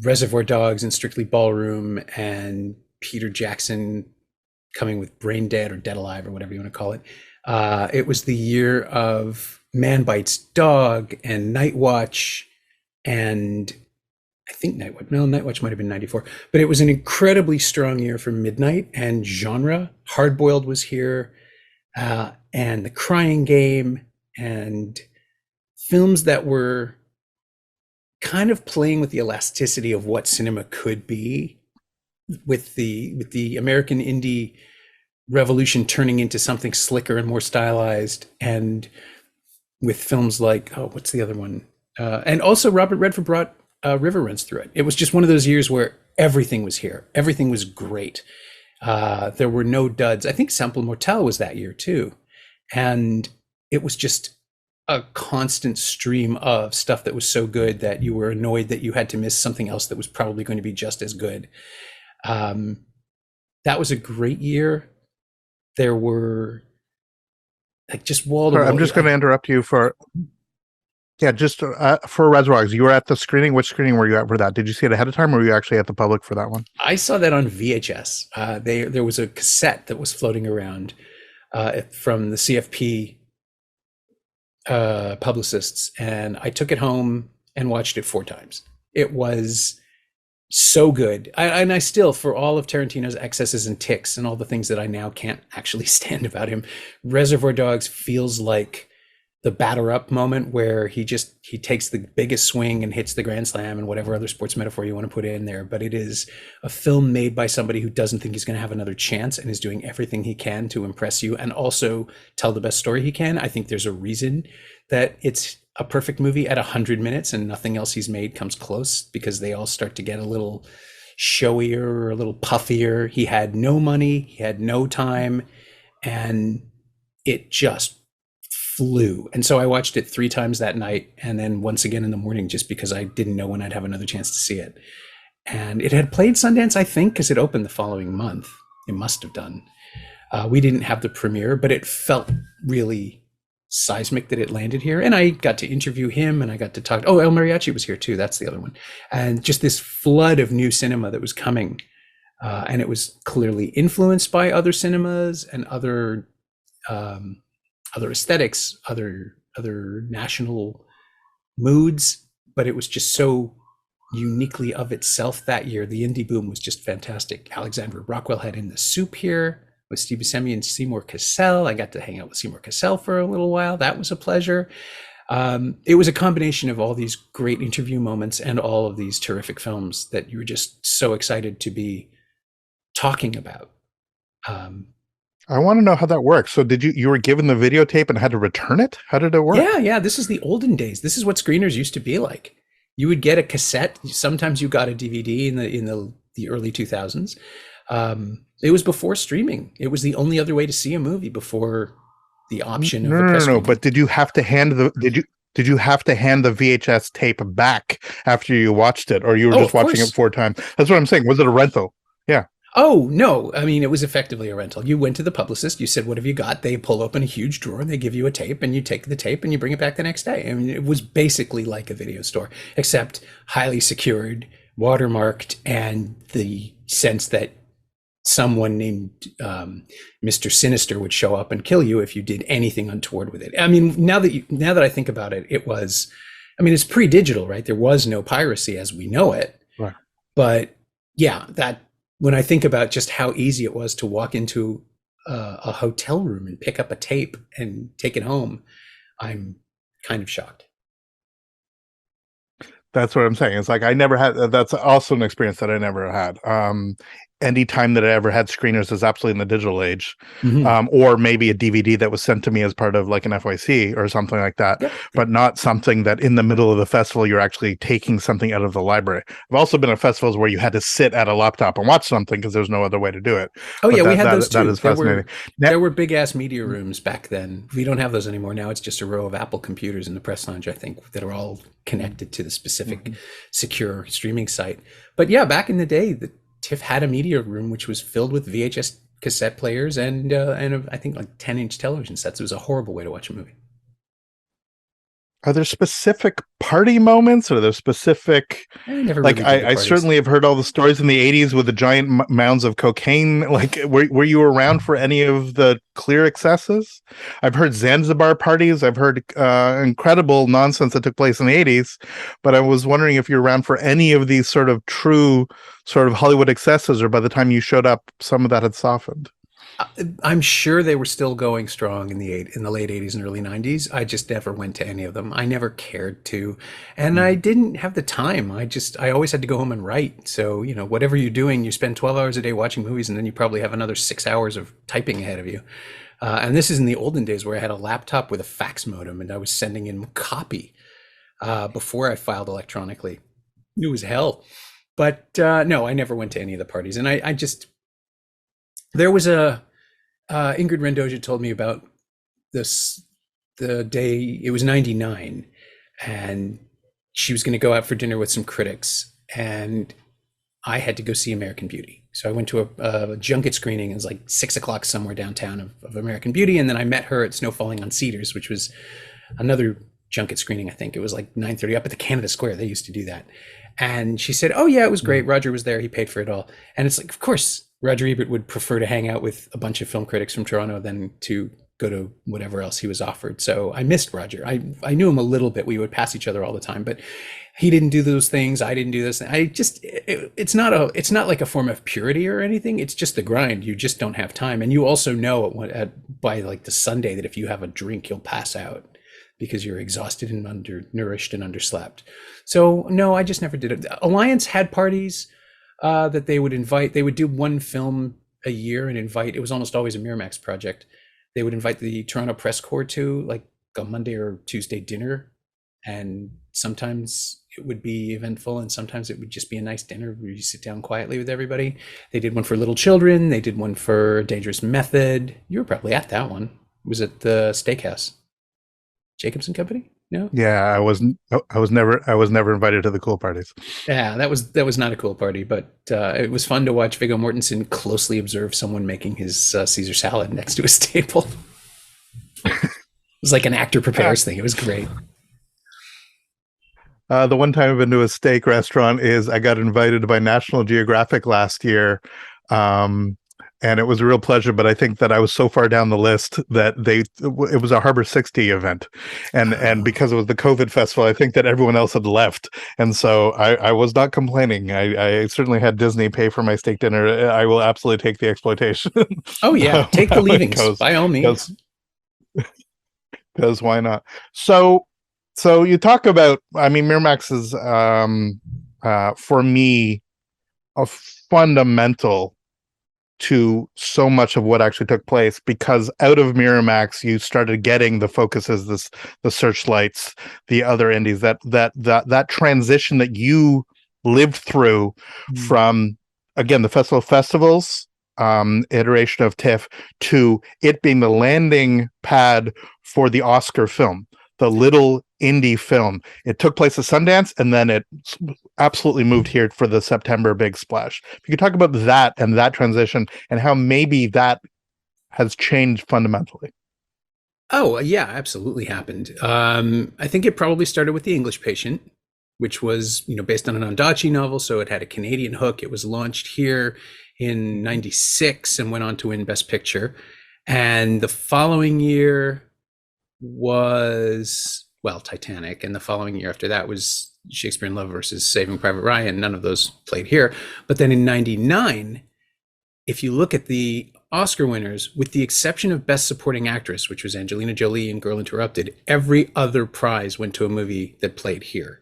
Reservoir Dogs and Strictly Ballroom and Peter Jackson coming with Brain Dead or Dead Alive or whatever you want to call it. It was the year of Man Bites Dog and Night Watch, and I think Night Watch might have been 94, but it was an incredibly strong year for midnight and genre. Hardboiled was here, and The Crying Game, and films that were kind of playing with the elasticity of what cinema could be, with the American indie revolution turning into something slicker and more stylized, and with films like, what's the other one? And also Robert Redford brought River Runs Through It. It was just one of those years where everything was here. Everything was great. There were no duds. I think Sample Motel was that year too. And it was just a constant stream of stuff that was so good that you were annoyed that you had to miss something else that was probably going to be just as good. That was a great year. There were like just wall to wall.
I'm just going to interrupt you for Reservoirs. You were at the screening. Which screening were you at for that? Did you see it ahead of time, or were you actually at the public for that one?
I saw that on VHS. There was a cassette that was floating around from the CFP publicists, and I took it home and watched it 4 times. It was so good. I still, for all of Tarantino's excesses and tics and all the things that I now can't actually stand about him, Reservoir Dogs feels like the batter up moment where he takes the biggest swing and hits the grand slam and whatever other sports metaphor you want to put in there. But it is a film made by somebody who doesn't think he's going to have another chance and is doing everything he can to impress you and also tell the best story he can. I think there's a reason that it's a perfect movie at 100 minutes and nothing else he's made comes close, because they all start to get a little showier or a little puffier. He had no money, he had no time, and it just flew. And so I watched it 3 times that night and then once again in the morning, just because I didn't know when I'd have another chance to see it. And it had played Sundance, I think, because it opened the following month. It must have done. We didn't have the premiere, but it felt really seismic that it landed here. And I got to interview him, and I got to talk. Oh, El Mariachi was here too. That's the other one. And just this flood of new cinema that was coming. And it was clearly influenced by other cinemas and other aesthetics, other national moods, but it was just so uniquely of itself that year. The indie boom was just fantastic. Alexandra Rockwell had In the Soup here with Steve Buscemi and Seymour Cassel. I got to hang out with Seymour Cassel for a little while. That was a pleasure. It was a combination of all these great interview moments and all of these terrific films that you were just so excited to be talking about.
I want to know how that works. So did you were given the videotape and had to return it? How did it work?
Yeah. This is the olden days. This is what screeners used to be like. You would get a cassette. Sometimes you got a DVD in the early 2000s. It was before streaming. It was the only other way to see a movie before the option of
No. But did you have to hand the VHS tape back after you watched it, or you were just watching it 4 times? That's what I'm saying. Was it a rental? Yeah.
Oh, no. I mean, it was effectively a rental. You went to the publicist, you said, what have you got? They pull open a huge drawer and they give you a tape, and you take the tape and you bring it back the next day. I mean, it was basically like a video store, except highly secured, watermarked, and the sense that someone named Mr. Sinister would show up and kill you if you did anything untoward with it. I mean, now that I think about it, it's pre-digital, right? There was no piracy as we know it.
Right.
But yeah, when I think about just how easy it was to walk into a hotel room and pick up a tape and take it home, I'm kind of shocked.
That's what I'm saying. It's like I never had. That's also an experience that I never had. Any time that I ever had screeners is absolutely in the digital age, or maybe a DVD that was sent to me as part of like an FYC or something like that, but not something that in the middle of the festival you're actually taking something out of the library. I've also been at festivals where you had to sit at a laptop and watch something because there's no other way to do it.
Oh, but yeah, we had those too.
That is fascinating.
There were big ass media rooms back then. We don't have those anymore. Now it's just a row of Apple computers in the press lounge, I think, that are all connected to the specific secure streaming site. But yeah, back in the day, the Tiff had a media room which was filled with VHS cassette players and I think like 10-inch television sets. It was a horrible way to watch a movie.
Are there specific party moments, or are there specific, I certainly have heard all the stories in the 80s with the giant mounds of cocaine. Like, were you around for any of the clear excesses? I've heard Zanzibar parties. I've heard incredible nonsense that took place in the 80s, but I was wondering if you're around for any of these sort of true sort of Hollywood excesses, or by the time you showed up, some of that had softened.
I'm sure they were still going strong in the late 80s and early 90s. I just never went to any of them. I never cared to, and I didn't have the time. I always had to go home and write. So, whatever you're doing, you spend 12 hours a day watching movies, and then you probably have another 6 hours of typing ahead of you. And this is in the olden days where I had a laptop with a fax modem, and I was sending in copy before I filed electronically. It was hell. But no, I never went to any of the parties. And there was Ingrid Rendoja told me about this, the day, it was 99, and she was going to go out for dinner with some critics, and I had to go see American Beauty. So I went to a junket screening. It was like 6 o'clock somewhere downtown of American Beauty. And then I met her at Snow Falling on Cedars, which was another junket screening. I think it was like 9:30 up at the Canada Square. They used to do that. And she said, oh yeah, it was great. Roger was there. He paid for it all. And it's like, of course, Roger Ebert would prefer to hang out with a bunch of film critics from Toronto than to go to whatever else he was offered. So I missed Roger. I knew him a little bit. We would pass each other all the time, but he didn't do those things. I didn't do this. It's not like a form of purity or anything. It's just the grind. You just don't have time. And you also know by like the Sunday that if you have a drink, you'll pass out because you're exhausted and undernourished and underslept. So no, I just never did it. Alliance had parties that they would invite. They would do one film a year and invite. It was almost always a Miramax project. They would invite the Toronto Press Corps to like a Monday or Tuesday dinner, and sometimes it would be eventful, and sometimes it would just be a nice dinner where you sit down quietly with everybody. They did one for little children. They did one for Dangerous Method. You were probably at that one. It was at the Steakhouse, Jacobson Company. No.
Yeah, I was never invited to the cool parties.
Yeah, that was not a cool party, but it was fun to watch Viggo Mortensen closely observe someone making his Caesar salad next to his table. It was like an actor prepares thing. It was great.
The one time I've been to a steak restaurant is I got invited by National Geographic last year. And it was a real pleasure, but I think that I was so far down the list that it was a Harbor 60 event. And because it was the COVID festival, I think that everyone else had left. And so I was not complaining. I certainly had Disney pay for my steak dinner. I will absolutely take the exploitation.
Oh yeah, take the leavings by all means.
Because why not? So you talk about, I mean, Miramax is for me a fundamental to so much of what actually took place, because out of Miramax you started getting the focuses, the Searchlights, the other indies, that transition that you lived through from, again, the festival of festivals, iteration of TIFF, to it being the landing pad for the Oscar film, the little indie film. It took place at Sundance, and then it absolutely moved here for the September big splash. If you could talk about that and that transition and how maybe that has changed fundamentally.
Oh yeah, absolutely happened. I think it probably started with The English Patient, which was based on an Ondaatje novel, so it had a Canadian hook. It was launched here in '96 and went on to win Best Picture. And the following year was, well, Titanic, and the following year after that was Shakespeare in Love versus Saving Private Ryan. None of those played here. But then in '99, if you look at the Oscar winners, with the exception of Best Supporting Actress, which was Angelina Jolie in Girl Interrupted, every other prize went to a movie that played here.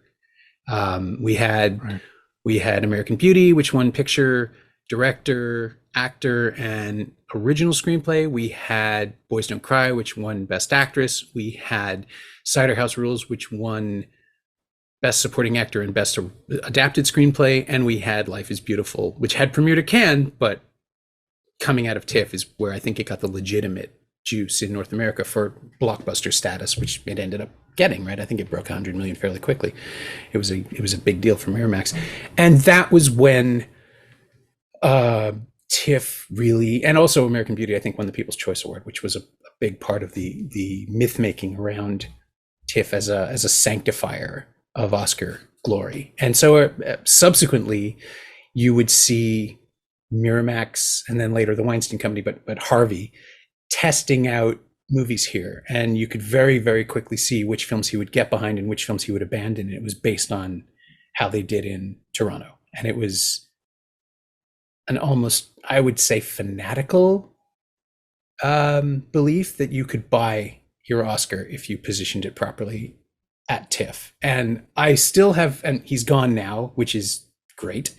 We had American Beauty, which won picture, director, actor, and original screenplay. We had Boys Don't Cry, which won Best Actress. We had Cider House Rules, which won Best Supporting Actor and Best Adapted Screenplay. And we had Life is Beautiful, which had premiered at Cannes, but coming out of TIFF is where I think it got the legitimate juice in North America for blockbuster status, which it ended up getting, right? I think it broke 100 million fairly quickly. It was a big deal for Miramax. And that was when TIFF really, and also American Beauty, I think, won the People's Choice Award, which was a big part of the myth making around TIFF as a sanctifier of Oscar glory. And so subsequently, you would see Miramax and then later the Weinstein Company, but Harvey testing out movies here, and you could very, very quickly see which films he would get behind and which films he would abandon. It was based on how they did in Toronto, and it was an almost, I would say, fanatical belief that you could buy your Oscar if you positioned it properly at TIFF. And I still have, and he's gone now, which is great.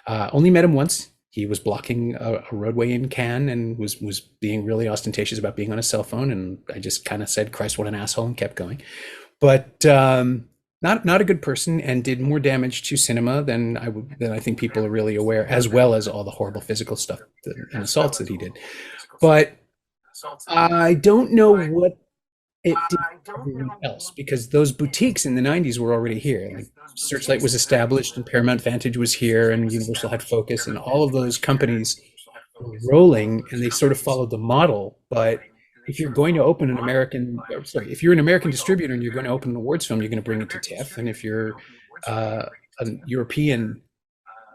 Only met him once. He was blocking a roadway in Cannes and was being really ostentatious about being on his cell phone. And I just kind of said, Christ, what an asshole, and kept going. But not a good person, and did more damage to cinema than I think people are really aware, as well as all the horrible physical stuff and assaults that he did. But I don't know what it did for everyone else, because those boutiques in the 90s were already here. Like Searchlight was established, and Paramount Vantage was here, and Universal had Focus, and all of those companies were rolling, and they sort of followed the model. But if you're going to open if you're an American distributor and you're going to open an awards film, you're going to bring it to TIFF. And if you're a European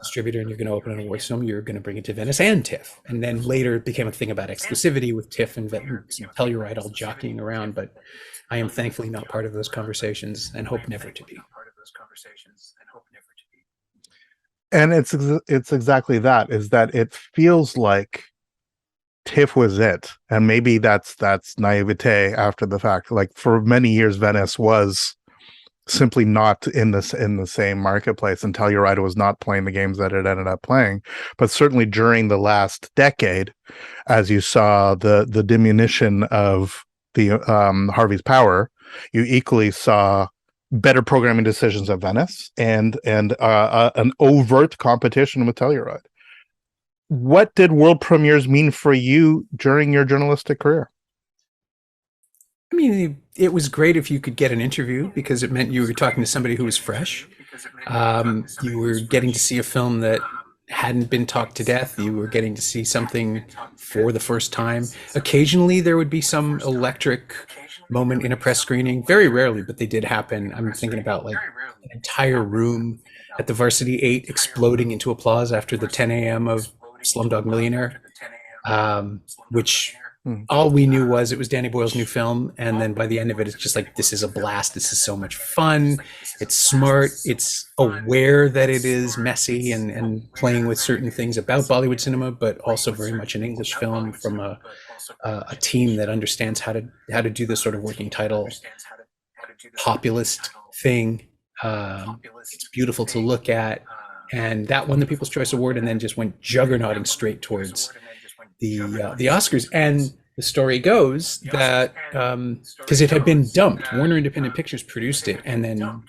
distributor and you're going to open an awards film, you're going to bring it to Venice and TIFF. And then later it became a thing about exclusivity with TIFF and Telluride all jockeying around. But I am thankfully not part of those conversations and hope never to be.
And it's exactly that, is that it feels like TIFF was it, and maybe that's naivete after the fact. Like for many years, Venice was simply not in the same marketplace, and Telluride was not playing the games that it ended up playing. But certainly during the last decade, as you saw the diminution of the Harvey's power, you equally saw better programming decisions at Venice and an overt competition with Telluride. What did world premieres mean for you during your journalistic career?
I mean, it was great if you could get an interview because it meant you were talking to somebody who was fresh. You were getting to see a film that hadn't been talked to death. You were getting to see something for the first time. Occasionally, there would be some electric moment in a press screening. Very rarely, but they did happen. I'm thinking about like an entire room at the Varsity 8 exploding into applause after the 10 a.m. of Slumdog Millionaire, which
Hmm.
all we knew was it was Danny Boyle's new film, and then by the end of it, it's just like this is a blast. This is so much fun. It's smart. It's aware that it is messy and playing with certain things about Bollywood cinema, but also very much an English film from a team that understands how to do this sort of working title populist thing. It's beautiful to look at, and that won the People's Choice Award, and then just went juggernauting straight towards the Oscars. And the story goes that because it had been dumped, Warner Independent Pictures produced it and then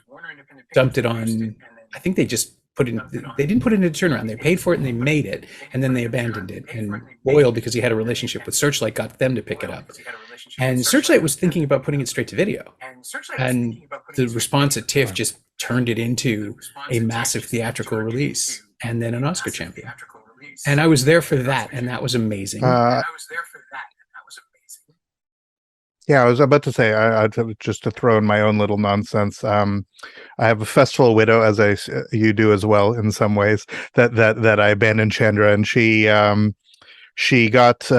dumped it on. I think they just put it. They didn't put it into turnaround. They paid for it and they made it, and then they abandoned it. And Boyle, because he had a relationship with Searchlight, got them to pick it up. And Searchlight was thinking about putting it straight to video, and the response at TIFF just turned it into a massive theatrical release and then an Oscar champion. And I was there for that, and that was amazing.
Yeah, I was about to say, just to throw in my own little nonsense. I have a festival widow, as you do as well, in some ways. That I abandoned Chandra, and she got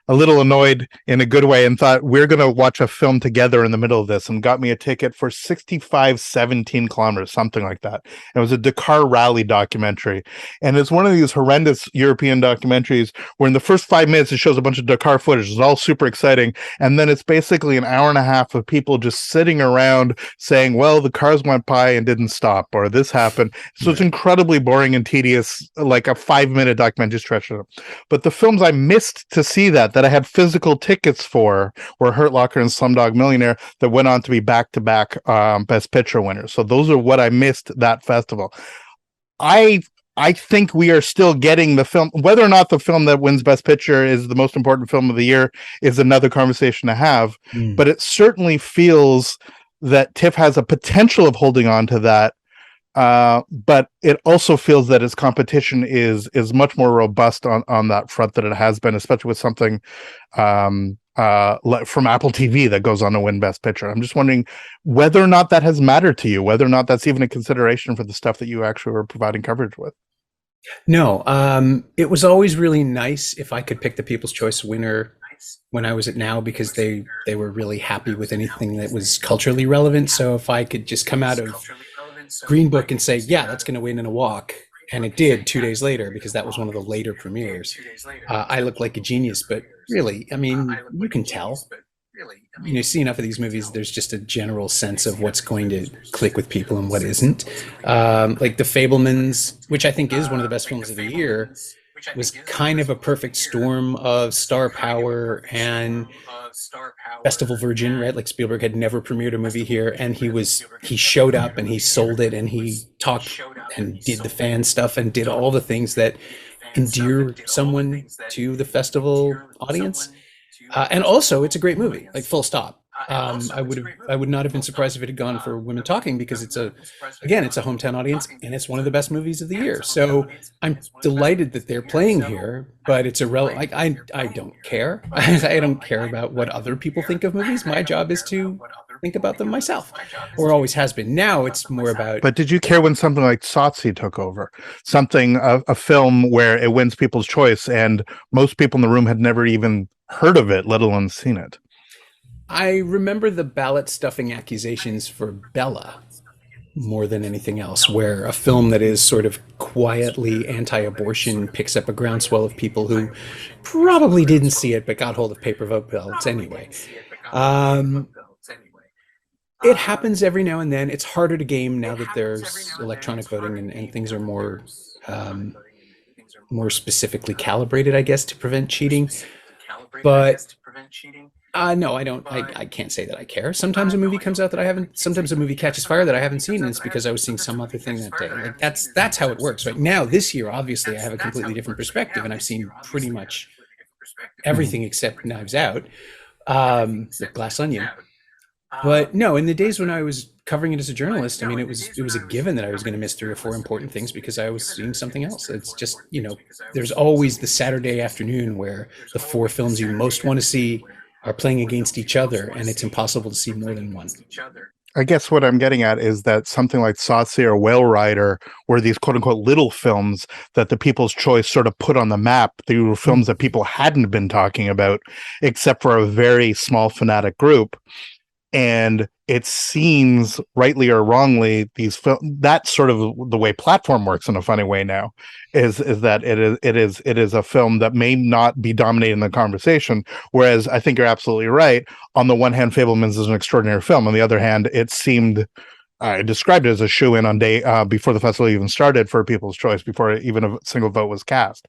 a little annoyed in a good way and thought we're going to watch a film together in the middle of this, and got me a ticket for 17 kilometers, something like that. It was a Dakar rally documentary, and it's one of these horrendous European documentaries where in the first 5 minutes it shows a bunch of Dakar footage. It's all super exciting, and then it's basically an hour and a half of people just sitting around saying, well, the cars went by and didn't stop, or this happened. So it's incredibly boring and tedious, like a 5-minute documentary stretch. But the films I missed to see that I had physical tickets for were Hurt Locker and Slumdog Millionaire, that went on to be back-to-back Best Picture winners. So those are what I missed that festival. I think we are still getting the film. Whether or not the film that wins Best Picture is the most important film of the year is another conversation to have. But it certainly feels that TIFF has a potential of holding on to that. But it also feels that its competition is much more robust on that front than it has been, especially with something from Apple TV that goes on to win Best Picture. I'm just wondering whether or not that has mattered to you, whether or not that's even a consideration for the stuff that you actually were providing coverage with.
No, it was always really nice if I could pick the People's Choice winner when I was at Now, because they were really happy with anything that was culturally relevant. So if I could just come out of Green Book and say, yeah, that's going to win in a walk, and it did 2 days later because that was one of the later premieres, I look like a genius. But really, I mean, you can tell. You know, see enough of these movies, there's just a general sense of what's going to click with people and what isn't. Like The Fabelmans, which I think is one of the best films of the year, was kind of a perfect storm of star power and festival virgin, right? Like Spielberg had never premiered a movie here, and he showed up and he sold it, and he talked and did the fan stuff and did all the things that endear someone to the festival audience. And also, it's a great movie, like full stop. I would not have been surprised if it had gone for Women Talking, because it's a hometown audience, and it's one of the best movies of the year. So I'm delighted that they're playing here, but it's like I don't care. I don't care about what other people think of movies. My job is to think about them myself, or always has been. Now it's more about.
But did you care when something like Tsotsi took over? Something, a film where it wins People's Choice, and most people in the room had never even heard of it, let alone seen it.
I remember the ballot stuffing accusations for Bella more than anything else, where a film that is sort of quietly anti-abortion picks up a groundswell of people who probably didn't see it but got hold of paper vote ballots anyway. It happens every now and then. It's harder to game now that there's electronic voting and things are more specifically calibrated, I guess, to prevent cheating. But no, I don't. I can't say that I care. Sometimes a movie comes out that I haven't. Sometimes a movie catches fire that I haven't seen, and it's because I was seeing some other thing that day. Like that's how it works. Right now, this year, obviously, I have a completely different perspective, and I've seen pretty much everything except Knives Out. The Glass Onion. But no, in the days when I was covering it as a journalist, I mean, it was a given that I was going to miss 3 or 4 important things because I was seeing something else. It's just, there's always the Saturday afternoon where the 4 films you most want to see are playing against each other, and it's impossible to see more than one.
I guess what I'm getting at is that something like Saucy or Whale Rider were these quote unquote little films that the People's Choice sort of put on the map. They were films that people hadn't been talking about, except for a very small fanatic group. And it seems, rightly or wrongly, that's sort of the way platform works in a funny way now, is that it is a film that may not be dominating the conversation. Whereas I think you're absolutely right. On the one hand, Fabelmans is an extraordinary film. On the other hand, it seemed, I described it as a shoe-in on day before the festival even started for People's Choice, before even a single vote was cast,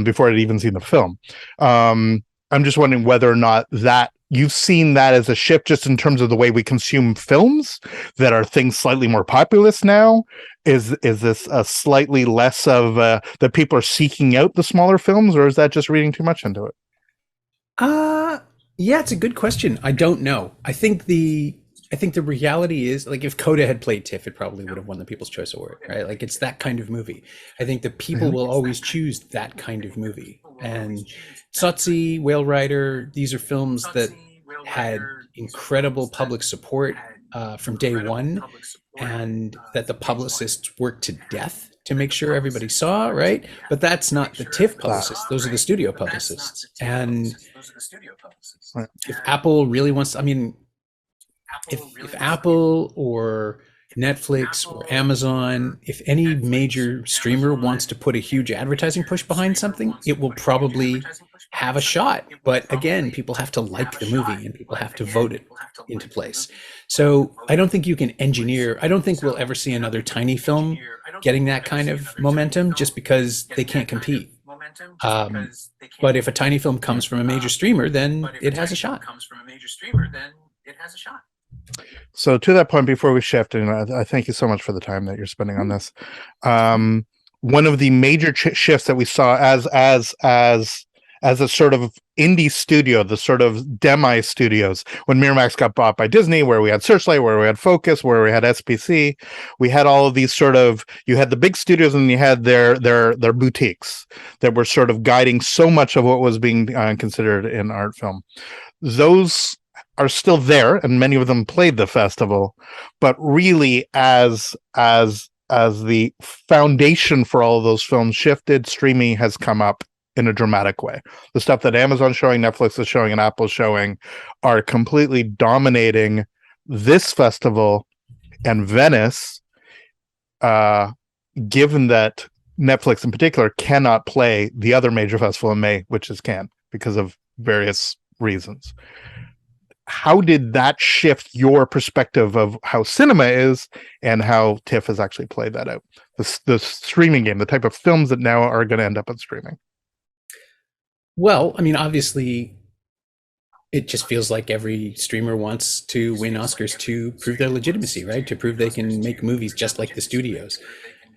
before I'd even seen the film. I'm just wondering whether or not that you've seen that as a shift just in terms of the way we consume films, that are things slightly more populist now. Is this a slightly less of that people are seeking out the smaller films, or is that just reading too much into it?
Yeah, it's a good question. I don't know. I think the reality is, like, if Coda had played Tiff, it probably would have won the People's Choice Award, right? Like, it's that kind of movie. I think the people will always choose that kind of movie. And Saucy, Whale Rider, these are films that had incredible public support from day one, and that the publicists worked to death to make sure everybody saw, right? But that's not the TIFF publicists. Those are the studio publicists. And if Apple really wants, I mean, if Apple or Netflix or Amazon, if any major streamer wants to put a huge advertising push behind something, it will probably have a shot. But again, people have to like the movie and people have to vote it into place. So I don't think you can engineer, I don't think we'll ever see another tiny film getting that kind of momentum just because they can't compete. Um, but if a tiny film comes from a major streamer, then it has a shot.
So to that point, before we shift, and I thank you so much for the time that you're spending on this. One of the major shifts that we saw as a sort of indie studio, the sort of demi studios, when Miramax got bought by Disney, where we had Searchlight, where we had Focus, where we had SPC, we had all of these sort of, you had the big studios and you had their boutiques that were sort of guiding so much of what was being considered in art film. Those are still there, and many of them played the festival, but really as the foundation for all of those films shifted, streaming has come up in a dramatic way. The stuff that Amazon's showing, Netflix is showing, and Apple's showing are completely dominating this festival and Venice, given that Netflix in particular cannot play the other major festival in May, which is Cannes, because of various reasons. How did that shift your perspective of how cinema is and how TIFF has actually played that out? The streaming game, the type of films that now are going to end up on streaming.
Well, I mean, obviously, it just feels like every streamer wants to win Oscars to prove their legitimacy, right? To prove they can make movies just like the studios.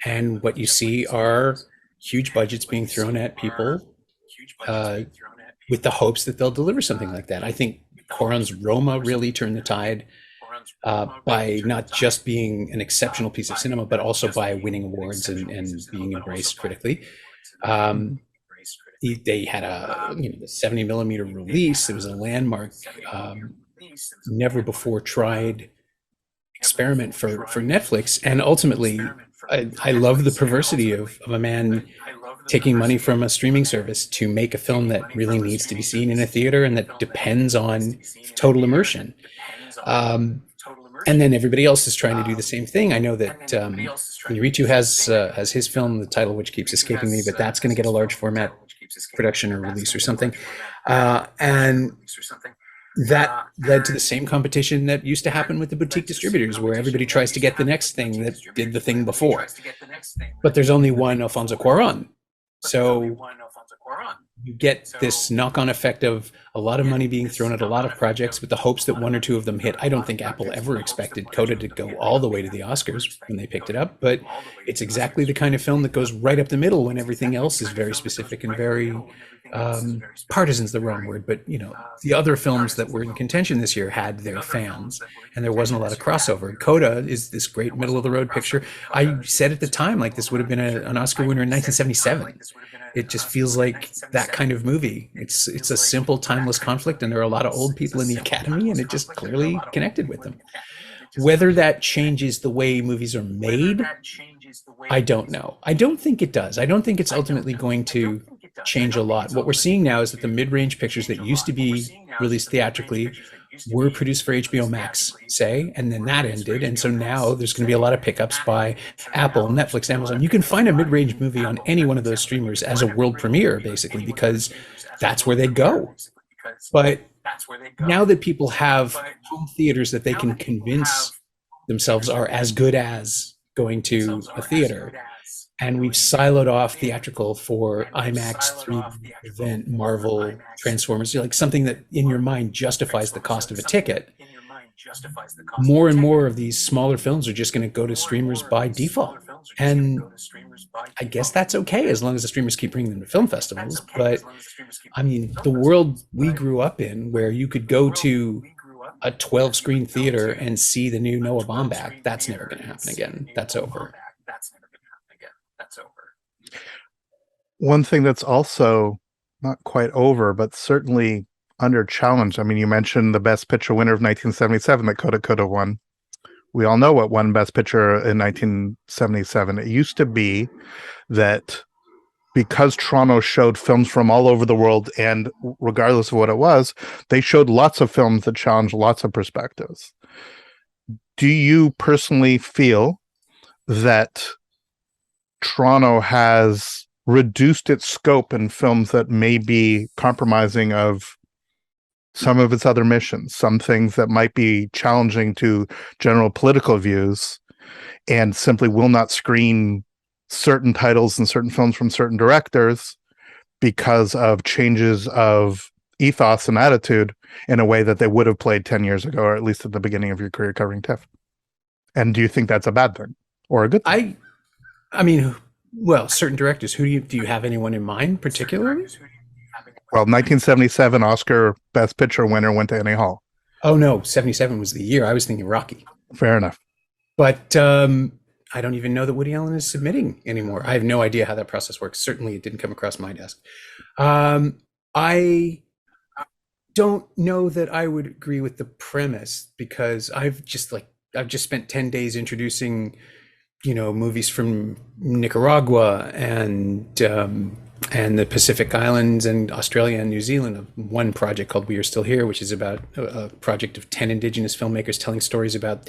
And what you see are huge budgets being thrown at people with the hopes that they'll deliver something like that. I think Cuarón's Roma really turned the tide by not just being an exceptional piece of cinema, but also by winning awards and being embraced critically. They had a the 70 millimeter release. It was a landmark, never before tried experiment for Netflix. And ultimately, I love the perversity of a man taking money from a streaming service to make a film that really needs to be seen in a theater and that depends on total immersion. And then everybody else is trying to do the same thing. I know that Inarritu has his film, the title which keeps escaping me, but that's going to get a large format production or release or something. And that led to the same competition that used to happen with the boutique distributors, where everybody tries to get the next thing that did the thing before. But there's only one Alfonso Cuarón. So you get this knock-on effect of a lot of money being thrown at a lot of projects with the hopes that one or two of them hit. I don't think Apple ever expected Coda to go all the way to the Oscars when they picked it up, but it's exactly the kind of film that goes right up the middle when everything else is very specific and very partisan's the wrong word, but the other films that were in contention this year had their fans, and there wasn't a lot of crossover. Coda is this great middle of the road picture. I said at the time, like, this would have been an Oscar winner in 1977. It just feels like that kind of movie. It's a simple, timeless conflict, and there are a lot of old people in the Academy, and it just clearly connected with them. Whether that changes the way movies are made, I don't know. I don't think it does. I don't think it's ultimately going to change a lot. What we're seeing now is that the mid-range pictures that used to be released theatrically were produced for HBO Max, say, and then that ended. And so now there's going to be a lot of pickups by Apple, Netflix, Amazon. You can find a mid-range movie on any one of those streamers as a world premiere, basically, because that's where they go. But now that people have home theaters that they can convince themselves are as good as going to a theater, and we've siloed off theatrical for IMAX, 3D event, Marvel, Transformers, like something that in your mind justifies the cost of a ticket. More and more of these smaller films are just going to go to streamers by default. And I guess that's okay as long as the streamers keep bringing them to film festivals. But I mean, the world we grew up in, where you could go to a 12-screen theater and see the new Noah Baumbach, that's never going to happen again. That's over.
One thing that's also not quite over, but certainly under challenge. I mean, you mentioned the Best Picture winner of 1977 that could have won. We all know what won Best Picture in 1977. It used to be that because Toronto showed films from all over the world, and regardless of what it was, they showed lots of films that challenged lots of perspectives. Do you personally feel that Toronto has reduced its scope in films that may be compromising of some of its other missions, some things that might be challenging to general political views, and simply will not screen certain titles and certain films from certain directors because of changes of ethos and attitude in a way that they would have played 10 years ago, or at least at the beginning of your career covering Tiff? And do you think that's a bad thing or a good thing?
I mean, well, certain directors. Who do you have anyone in mind particularly?
Well, 1977 Oscar Best Picture winner went to Annie Hall.
Oh no, 77 was the year. I was thinking Rocky.
Fair enough.
But I don't even know that Woody Allen is submitting anymore. I have no idea how that process works. Certainly it didn't come across my desk. I don't know that I would agree with the premise, because I've just spent 10 days introducing movies from Nicaragua and the Pacific Islands and Australia and New Zealand. One project called We Are Still Here, which is about a project of 10 Indigenous filmmakers telling stories about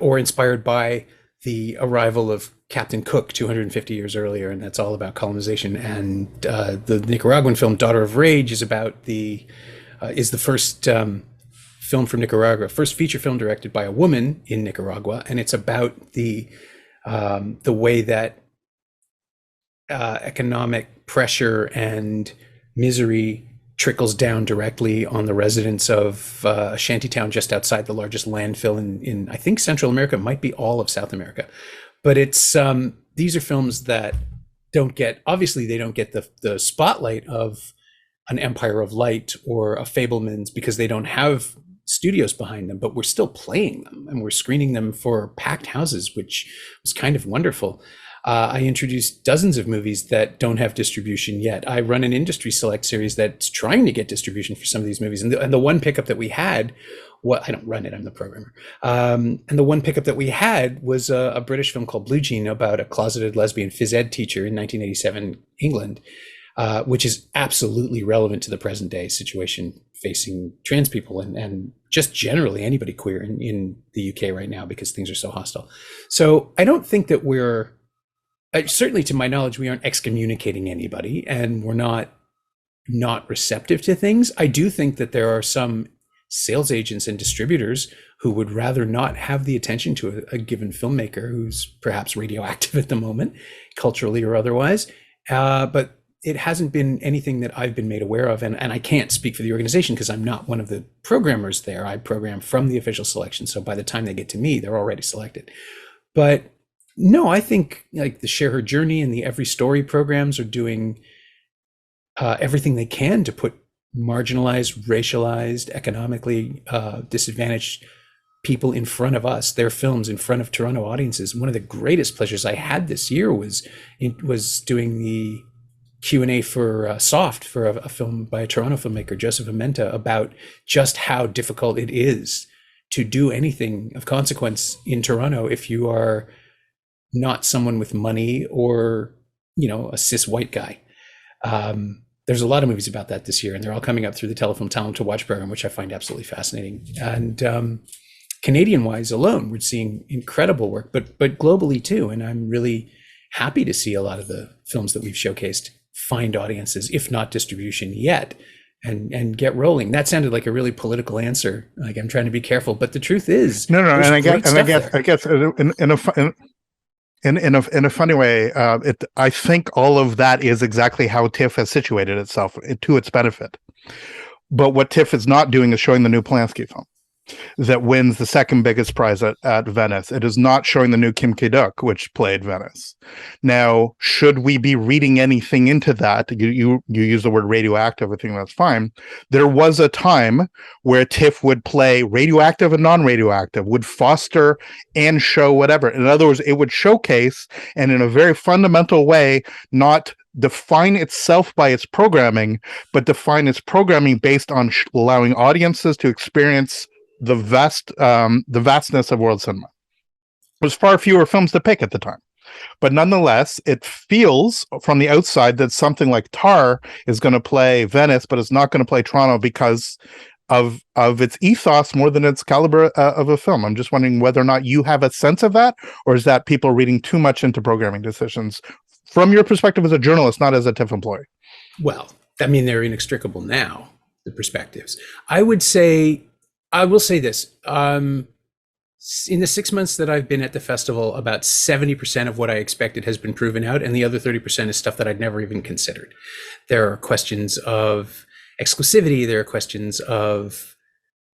or inspired by the arrival of Captain Cook 250 years earlier, and that's all about colonization. And the Nicaraguan film Daughter of Rage is about is the first film from Nicaragua, first feature film directed by a woman in Nicaragua, and it's about the way that economic pressure and misery trickles down directly on the residents of a shantytown just outside the largest landfill in I think Central America, might be all of South America. But it's these are films that obviously they don't get the spotlight of an Empire of Light or a Fabelmans, because they don't have studios behind them, but we're still playing them and we're screening them for packed houses, which was kind of wonderful. I introduced dozens of movies that don't have distribution yet. I run an industry select series that's trying to get distribution for some of these movies. And the one pickup that we had, I don't run it, I'm the programmer. And the one pickup that we had was a British film called Blue Jean about a closeted lesbian phys ed teacher in 1987 England, which is absolutely relevant to the present day situation facing trans people and just generally anybody queer in the UK right now, because things are so hostile. So I don't think that certainly to my knowledge, we aren't excommunicating anybody, and we're not receptive to things. I do think that there are some sales agents and distributors who would rather not have the attention to a given filmmaker who's perhaps radioactive at the moment, culturally or otherwise. But it hasn't been anything that I've been made aware of, and I can't speak for the organization because I'm not one of the programmers there. I program from the official selection, so by the time they get to me, they're already selected. But no, I think like the Share Her Journey and the Every Story programs are doing everything they can to put marginalized, racialized, economically disadvantaged people in front of us, their films in front of Toronto audiences. One of the greatest pleasures I had this year was doing the Q&A for Soft, for a film by a Toronto filmmaker, Joseph Amenta, about just how difficult it is to do anything of consequence in Toronto if you are not someone with money or, a cis white guy. There's a lot of movies about that this year, and they're all coming up through the Telefilm Talent to Watch program, which I find absolutely fascinating. And Canadian-wise alone, we're seeing incredible work, but globally too. And I'm really happy to see a lot of the films that we've showcased find audiences, if not distribution yet, and get rolling. That sounded like a really political answer. Like, I'm trying to be careful, but the truth is,
no, and I guess in a funny way, I think all of that is exactly how TIFF has situated itself to its benefit. But what TIFF is not doing is showing the new Polanski film that wins the second biggest prize at Venice. It is not showing the new Kim Ki-duk, which played Venice. Now, should we be reading anything into that? You use the word radioactive, I think that's fine. There was a time where TIFF would play radioactive and non-radioactive, would foster and show whatever. In other words, it would showcase, and in a very fundamental way, not define itself by its programming, but define its programming based on allowing audiences to experience the vastness of world cinema. There's far fewer films to pick at the time, but nonetheless, it feels from the outside that something like Tar is going to play Venice, but it's not going to play Toronto because of its ethos more than its caliber of a film. I'm just wondering whether or not you have a sense of that, or is that people reading too much into programming decisions from your perspective as a journalist, not as a TIFF employee?
Well, I mean, they're inextricable now, the perspectives. I will say this. In the 6 months that I've been at the festival, about 70% of what I expected has been proven out, and the other 30% is stuff that I'd never even considered. There are questions of exclusivity. There are questions of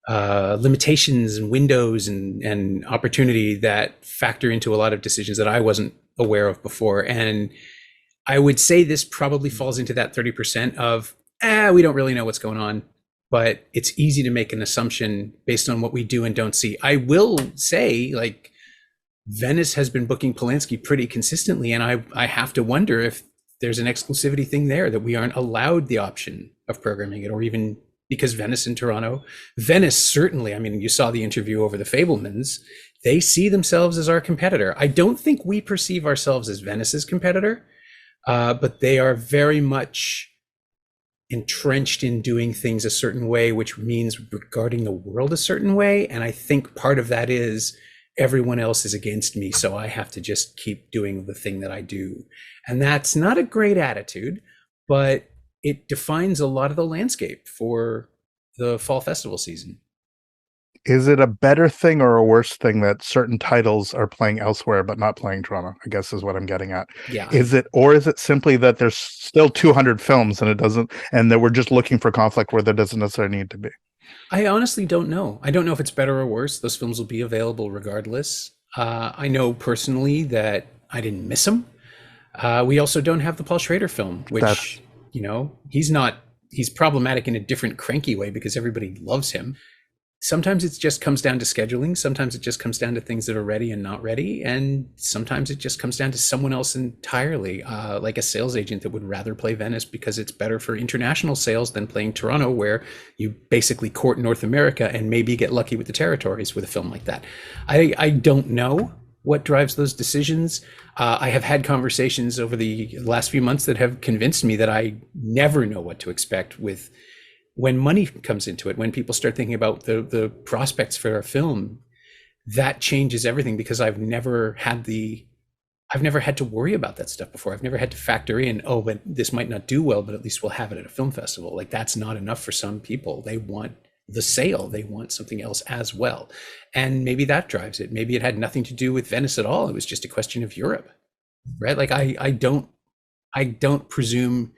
limitations and windows and opportunity that factor into a lot of decisions that I wasn't aware of before. And I would say this probably falls into that 30% of, we don't really know what's going on, but it's easy to make an assumption based on what we do and don't see. I will say, like, Venice has been booking Polanski pretty consistently, and I have to wonder if there's an exclusivity thing there, that we aren't allowed the option of programming it, or even because Venice and Toronto, Venice certainly, I mean, you saw the interview over the Fabelmans, they see themselves as our competitor. I don't think we perceive ourselves as Venice's competitor, but they are very much entrenched in doing things a certain way, which means regarding the world a certain way. And I think part of that is everyone else is against me, so I have to just keep doing the thing that I do. And that's not a great attitude, but it defines a lot of the landscape for the fall festival season.
Is it a better thing or a worse thing that certain titles are playing elsewhere but not playing Toronto? I guess is what I'm getting at.
Yeah.
Is it simply that there's still 200 films and that we're just looking for conflict where there doesn't necessarily need to be?
I honestly don't know. I don't know if it's better or worse. Those films will be available regardless. I know personally that I didn't miss them. We also don't have the Paul Schrader film, which, he's problematic in a different cranky way because everybody loves him. Sometimes it just comes down to scheduling. Sometimes it just comes down to things that are ready and not ready. And sometimes it just comes down to someone else entirely, like a sales agent that would rather play Venice because it's better for international sales than playing Toronto, where you basically court North America and maybe get lucky with the territories with a film like that. I don't know what drives those decisions. I have had conversations over the last few months that have convinced me that I never know what to expect with when money comes into it, when people start thinking about the prospects for a film. That changes everything, because I've never had to worry about that stuff before. I've never had to factor in, but this might not do well, but at least we'll have it at a film festival. Like, that's not enough for some people. They want the sale. They want something else as well. And maybe that drives it. Maybe it had nothing to do with Venice at all. It was just a question of Europe, right? Like, I don't presume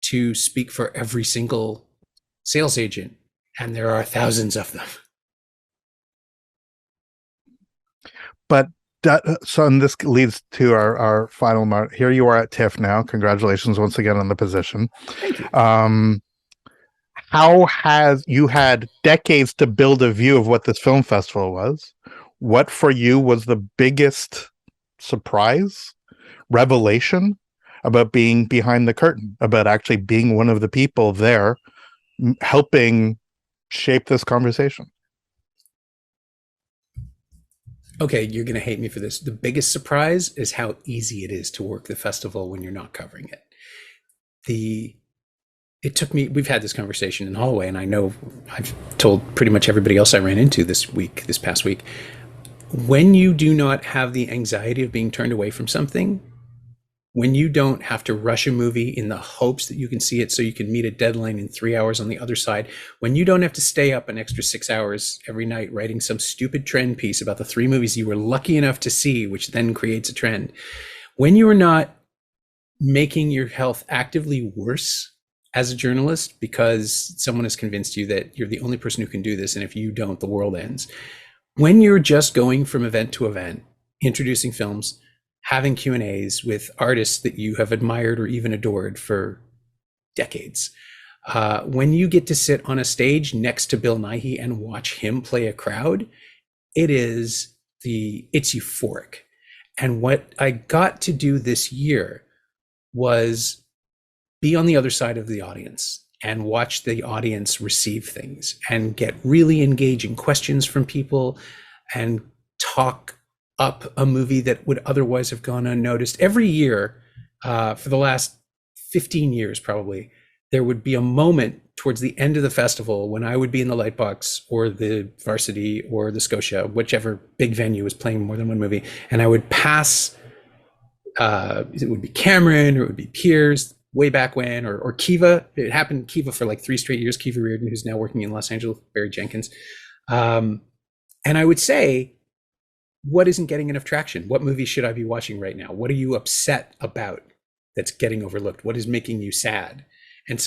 to speak for every single sales agent, and there are thousands of them.
But So, and this leads to our final mark. Here you are at TIFF now. Congratulations once again on the position.
Thank you.
How has you had decades to build a view of what this film festival was? What for you was the biggest surprise, revelation about being behind the curtain, about actually being one of the people there helping shape this conversation?
Okay, you're going to hate me for this. The biggest surprise is how easy it is to work the festival when you're not covering it. It took me, we've had this conversation in the hallway, and I know I've told pretty much everybody else I ran into this past week. When you do not have the anxiety of being turned away from something, when you don't have to rush a movie in the hopes that you can see it so you can meet a deadline in 3 hours on the other side, when you don't have to stay up an extra 6 hours every night writing some stupid trend piece about the 3 movies you were lucky enough to see, which then creates a trend, when you are not making your health actively worse as a journalist because someone has convinced you that you're the only person who can do this, and if you don't, the world ends. When you're just going from event to event, introducing films, having Q&As with artists that you have admired or even adored for decades, when you get to sit on a stage next to Bill Nighy and watch him play a crowd, it's euphoric. And what I got to do this year was be on the other side of the audience and watch the audience receive things and get really engaging questions from people and talk up a movie that would otherwise have gone unnoticed. Every year, for the last 15 years probably, there would be a moment towards the end of the festival when I would be in the Lightbox or the Varsity or the Scotia, whichever big venue was playing more than one movie, and I would pass, it would be Cameron or it would be Piers way back when, or Kiva. It happened Kiva for like 3 straight years, Kiva Reardon, who's now working in Los Angeles, Barry Jenkins. And I would say, what isn't getting enough traction? What movie should I be watching right now? What are you upset about that's getting overlooked? What is making you sad? And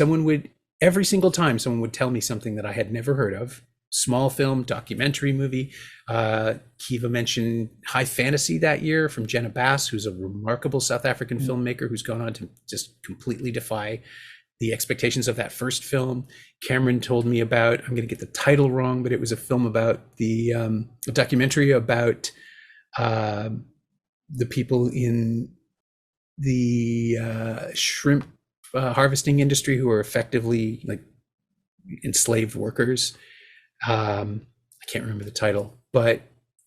every single time someone would tell me something that I had never heard of. Small film, documentary movie. Kiva mentioned High Fantasy that year from Jenna Bass, who's a remarkable South African filmmaker who's gone on to just completely defy the expectations of that first film. Cameron told me about, I'm going to get the title wrong, but it was a film about a documentary about the people in the shrimp harvesting industry who are effectively like enslaved workers. I can't remember the title, but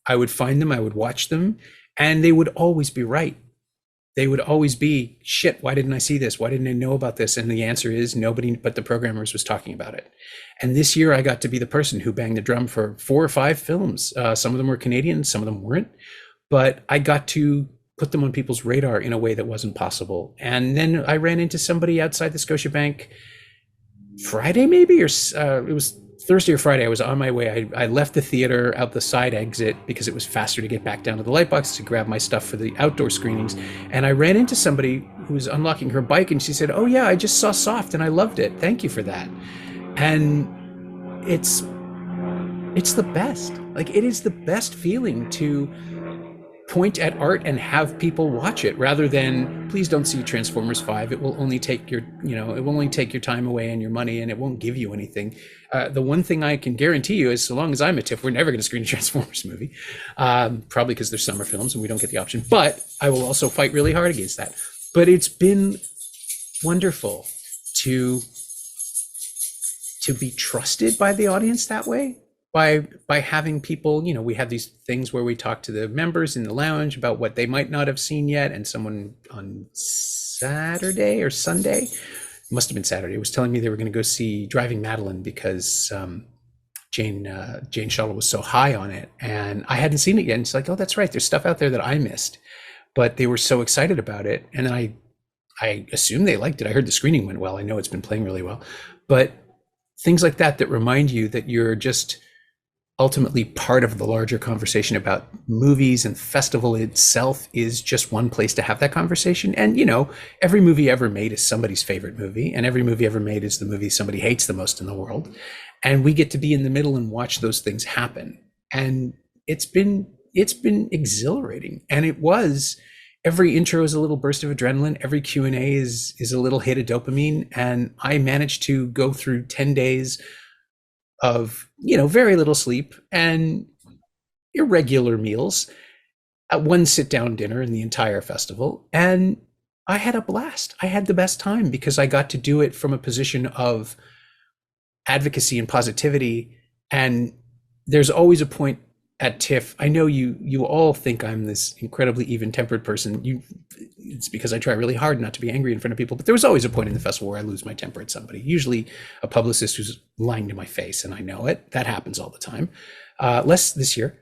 I would find them, I would watch them, and they would always be right. They would always be, shit, why didn't I see this? Why didn't I know about this? And the answer is nobody but the programmers was talking about it. And this year I got to be the person who banged the drum for 4 or 5 films. Some of them were Canadian, some of them weren't, but I got to put them on people's radar in a way that wasn't possible. And then I ran into somebody outside the Scotiabank Friday, maybe, or it was Thursday or Friday. I was on my way. I left the theater out the side exit because it was faster to get back down to the Lightbox to grab my stuff for the outdoor screenings. And I ran into somebody who was unlocking her bike, and she said, "Oh yeah, I just saw Soft and I loved it. Thank you for that." And it's the best. Like, it is the best feeling to point at art and have people watch it, rather than, please don't see Transformers 5. It will only take your time away and your money, and it won't give you anything. The one thing I can guarantee you is, so long as I'm a TIFF, we're never going to screen a Transformers movie. Probably because they're summer films and we don't get the option. But I will also fight really hard against that. But it's been wonderful to be trusted by the audience that way. By having people, we have these things where we talk to the members in the lounge about what they might not have seen yet. And someone on Saturday or Sunday, must have been Saturday, was telling me they were going to go see Driving Madeline because Jane Shuller was so high on it. And I hadn't seen it yet. And it's like, oh, that's right. There's stuff out there that I missed. But they were so excited about it. And then I assume they liked it. I heard the screening went well. I know it's been playing really well. But things like that remind you that you're just ultimately part of the larger conversation about movies, and festival itself is just one place to have that conversation. And every movie ever made is somebody's favorite movie, and every movie ever made is the movie somebody hates the most in the world, and we get to be in the middle and watch those things happen. And it's been it's been exhilarating. And it was, every intro is a little burst of adrenaline. Every Q&A is a little hit of dopamine. And I managed to go through 10 days of, very little sleep and irregular meals at one sit-down dinner in the entire festival. And I had a blast. I had the best time because I got to do it from a position of advocacy and positivity. And there's always a point at TIFF. I know you all think I'm this incredibly even-tempered person. It's because I try really hard not to be angry in front of people, but there was always a point in the festival where I lose my temper at somebody, usually a publicist who's lying to my face, and I know it. That happens all the time. Less this year.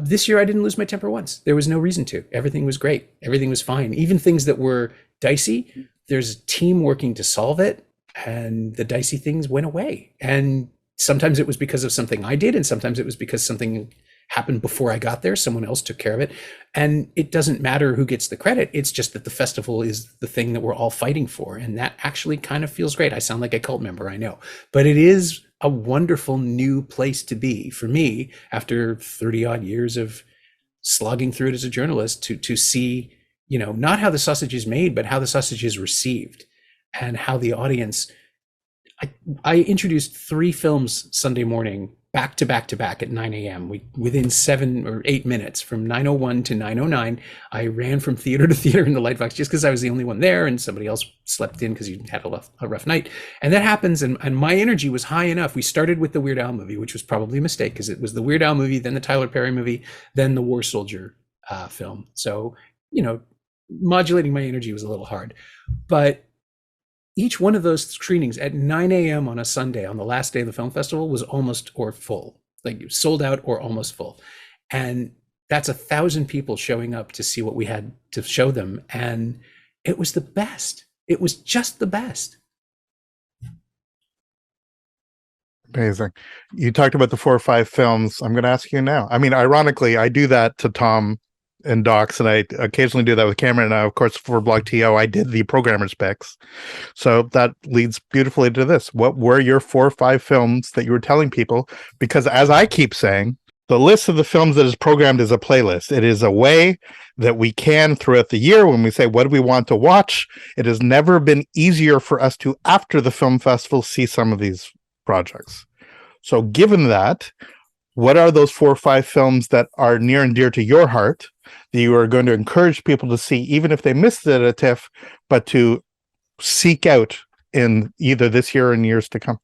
This year I didn't lose my temper once. There was no reason to. Everything was great. Everything was fine. Even things that were dicey, there's a team working to solve it, and the dicey things went away. And sometimes it was because of something I did, and sometimes it was because something happened before I got there. Someone else took care of it. And it doesn't matter who gets the credit. It's just that the festival is the thing that we're all fighting for. And that actually kind of feels great. I sound like a cult member, I know, but it is a wonderful new place to be for me after 30 odd years of slogging through it as a journalist to see, not how the sausage is made, but how the sausage is received and how the audience. I introduced 3 films Sunday morning, back to back to back at 9 a.m. Within 7 or 8 minutes, from 9:01 to 9:09, I ran from theater to theater in the Lightbox just because I was the only one there and somebody else slept in because he had a rough night. And that happens, and my energy was high enough. We started with the Weird Al movie, which was probably a mistake because it was the Weird Al movie, then the Tyler Perry movie, then the War Soldier film. So, modulating my energy was a little hard. But each one of those screenings at 9 a.m. on a Sunday, on the last day of the film festival, was almost or full, like sold out or almost full. And that's 1,000 people showing up to see what we had to show them. And it was the best. It was just the best.
Amazing. You talked about the 4 or 5 films. I'm going to ask you now. I mean, ironically, I do that to Tom and Docs, and I occasionally do that with Cameron. And of course, for Blog TO, I did the programmer's picks. So that leads beautifully to this. What were your 4 or 5 films that you were telling people? Because as I keep saying, the list of the films that is programmed is a playlist. It is a way that we can, throughout the year, when we say, what do we want to watch? It has never been easier for us to, after the film festival, see some of these projects. So given that, what are those 4 or 5 films that are near and dear to your heart that you are going to encourage people to see, even if they missed it at TIFF, but to seek out in either this year or in years to come?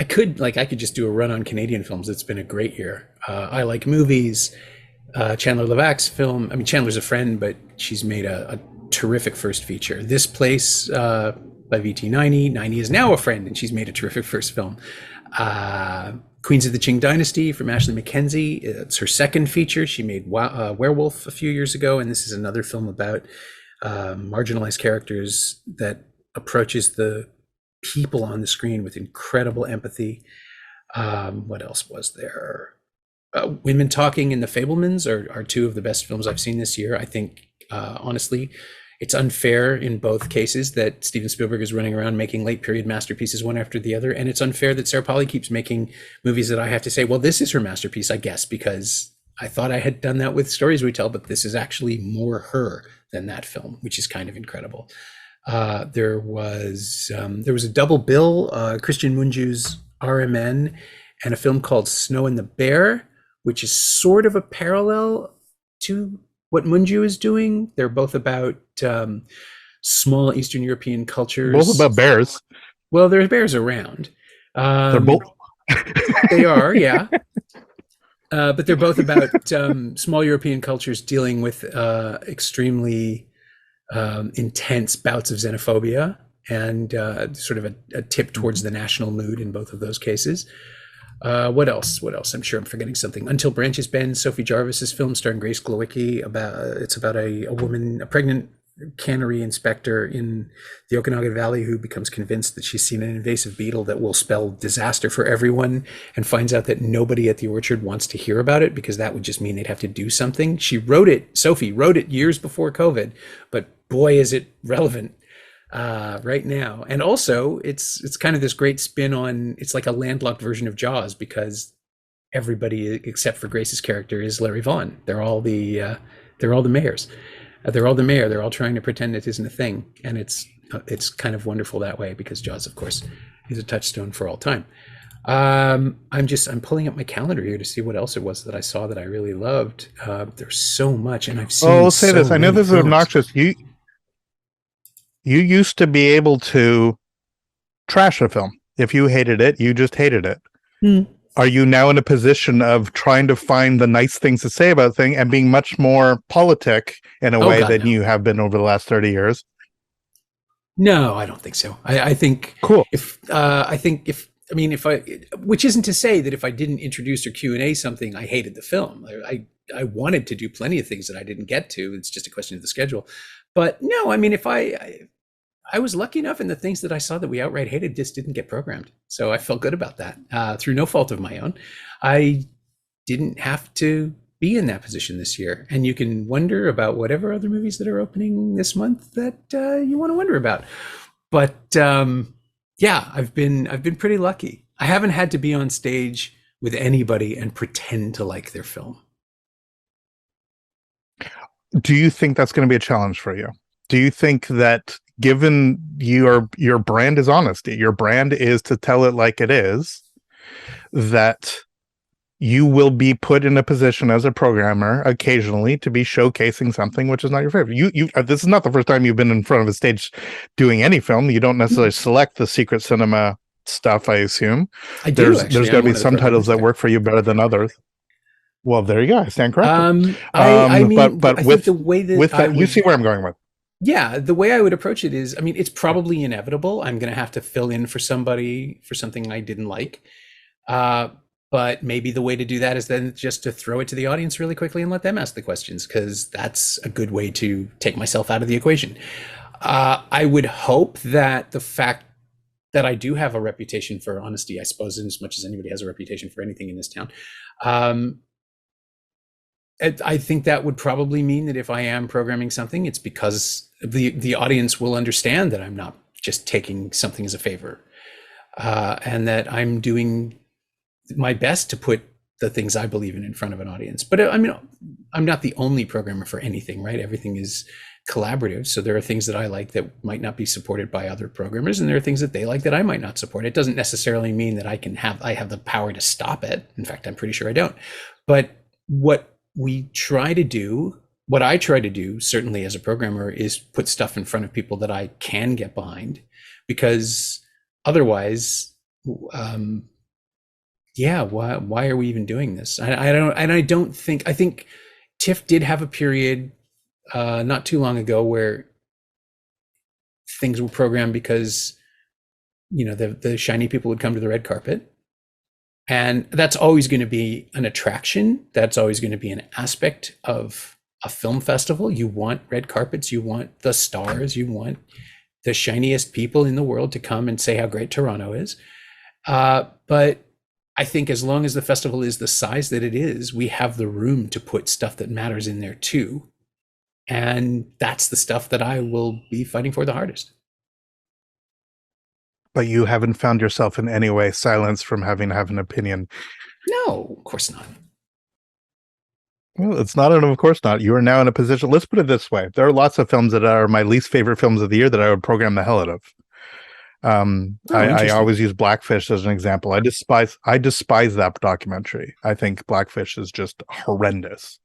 I could just do a run on Canadian films. It's been a great year. I Like Movies. Chandler Levack's film. I mean, Chandler's a friend, but she's made a terrific first feature. This Place by VT90. 90 is now a friend, and she's made a terrific first film. Queens of the Qing Dynasty from Ashley Mackenzie. It's her second feature. She made Werewolf a few years ago, and this is another film about marginalized characters that approaches the people on the screen with incredible empathy. What else was there? Women Talking and The Fabelmans are 2 of the best films I've seen this year. I think, honestly, it's unfair in both cases that Steven Spielberg is running around making late period masterpieces one after the other. And it's unfair that Sarah Polley keeps making movies that I have to say, well, this is her masterpiece, I guess, because I thought I had done that with Stories We Tell, but this is actually more her than that film, which is kind of incredible. There was a double bill, Christian Mungiu's RMN and a film called Snow and the Bear, which is sort of a parallel to what Mungiu is doing. They're both about small Eastern European cultures.
Both about bears.
Well, there's bears around.
They're both.
They are, yeah. But they're both about small European cultures dealing with extremely intense bouts of xenophobia and sort of a tip towards the national mood in both of those cases. What else? I'm sure I'm forgetting something. Until Branches Bend, Sophie Jarvis's film starring Grace Glowicki. It's about a woman, a pregnant cannery inspector in the Okanagan Valley who becomes convinced that she's seen an invasive beetle that will spell disaster for everyone, and finds out that nobody at the orchard wants to hear about it because that would just mean they'd have to do something. Sophie wrote it years before COVID, but boy, is it relevant right now. And also it's kind of this great spin on, it's like a landlocked version of Jaws, because everybody except for Grace's character is Larry Vaughn. They're all the mayors. They're all the mayor. They're all trying to pretend it isn't a thing, and it's kind of wonderful that way, because Jaws, of course, is a touchstone for all time. I'm pulling up my calendar here to see what else it was that I saw that I really loved. There's so much, and I've seen.
I'll say this. I know this is obnoxious. You used to be able to trash a film. If you hated it, you just hated it. Are you now in a position of trying to find the nice things to say about a thing and being much more politic in a way than you have been over the last 30 years?
No, I don't think so. I think
cool.
Which isn't to say that if I didn't introduce or Q&A something, I hated the film. I wanted to do plenty of things that I didn't get to. It's just a question of the schedule. But no, I mean, if I was lucky enough, and the things that I saw that we outright hated just didn't get programmed. So I felt good about that, through no fault of my own. I didn't have to be in that position this year. And you can wonder about whatever other movies that are opening this month that you want to wonder about. But yeah, I've been pretty lucky. I haven't had to be on stage with anybody and pretend to like their film.
Do you think that's going to be a challenge for you? Do you think that, given your brand is honesty, your brand is to tell it like it is, that you will be put in a position as a programmer occasionally to be showcasing something which is not your favorite? You this is not the first time you've been in front of a stage doing any film. You don't necessarily select the secret cinema stuff, I assume.
I do.
There's got to be some titles that work for you better than others. Well, there you go. I stand corrected. But with the way that you see where I'm going with.
Yeah, the way I would approach it is, I mean, it's probably inevitable. I'm going to have to fill in for somebody for something I didn't like. But maybe the way to do that is then just to throw it to the audience really quickly and let them ask the questions, because that's a good way to take myself out of the equation. I would hope that the fact that I do have a reputation for honesty, I suppose, in as much as anybody has a reputation for anything in this town, I think that would probably mean that if I am programming something, it's because the audience will understand that I'm not just taking something as a favor, and that I'm doing my best to put the things I believe in front of an audience. But I mean, I'm not the only programmer for anything, right? Everything is collaborative. So there are things that I like that might not be supported by other programmers, and there are things that they like that I might not support. It doesn't necessarily mean that I have the power to stop it. In fact, I'm pretty sure I don't. But what I try to do, certainly as a programmer, is put stuff in front of people that I can get behind, because otherwise, why are we even doing this? I think Tiff did have a period not too long ago where things were programmed because, the shiny people would come to the red carpet. And that's always going to be an attraction. That's always going to be an aspect of a film festival. You want red carpets. You want the stars. You want the shiniest people in the world to come and say how great Toronto is. But I think as long as the festival is the size that it is, we have the room to put stuff that matters in there too. And that's the stuff that I will be fighting for the hardest.
But you haven't found yourself in any way silenced from having to have an opinion?
No, of course not.
Well, it's not, and of course not. You are now in a position. Let's put it this way: there are lots of films that are my least favorite films of the year that I would program the hell out of. I always use Blackfish as an example. I despise that documentary. I think Blackfish is just horrendous.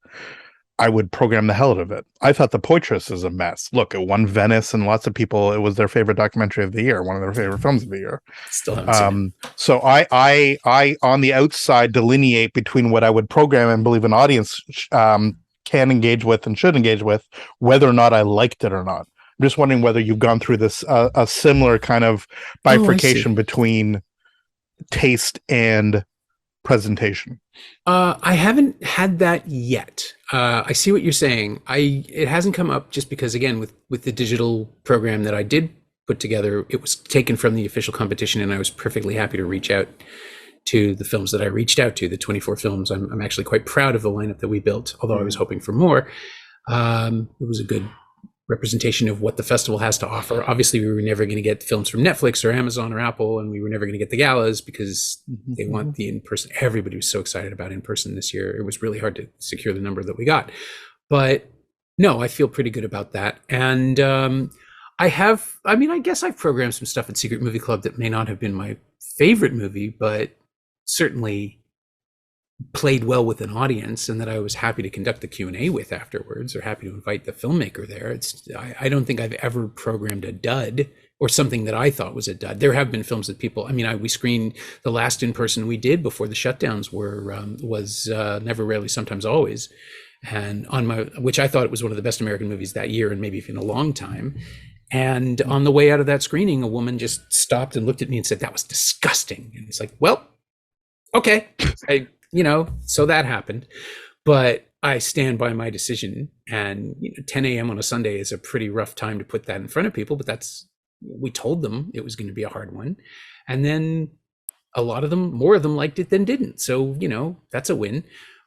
I would program the hell out of it. I thought The Poitress is a mess. Look, it won Venice, and lots of people, it was their favorite documentary of the year, one of their favorite films of the year.
Still haven't seen it.
So I on the outside delineate between what I would program and believe an audience can engage with and should engage with, whether or not I liked it or not. I'm just wondering whether you've gone through this a similar kind of bifurcation between taste and presentation.
I haven't had that yet. I see what you're saying. It hasn't come up just because, again, with the digital program that I did put together, it was taken from the official competition, and I was perfectly happy to reach out to the films that I reached out to, the 24 films. I'm actually quite proud of the lineup that we built, although I was hoping for more. It was a good representation of what the festival has to offer. Obviously, we were never going to get films from Netflix or Amazon or Apple, and we were never going to get the galas because they want the in-person. Everybody was so excited about in-person this year. It was really hard to secure the number that we got. But no, I feel pretty good about that. And I guess I've programmed some stuff at Secret Movie Club that may not have been my favorite movie, but certainly played well with an audience, and that I was happy to conduct the Q&A with afterwards, or happy to invite the filmmaker there. I don't think I've ever programmed a dud or something that I thought was a dud. There have been films that people, we screened the last in-person we did before the shutdowns was Never, Rarely, Sometimes, Always, and which I thought was one of the best American movies that year, and maybe in a long time. And on the way out of that screening, a woman just stopped and looked at me and said, "That was disgusting." And it's like, well, okay. So that happened, but I stand by my decision. And 10 a.m. on a Sunday is a pretty rough time to put that in front of people, but we told them it was going to be a hard one. And then more of them liked it than didn't. So, that's a win.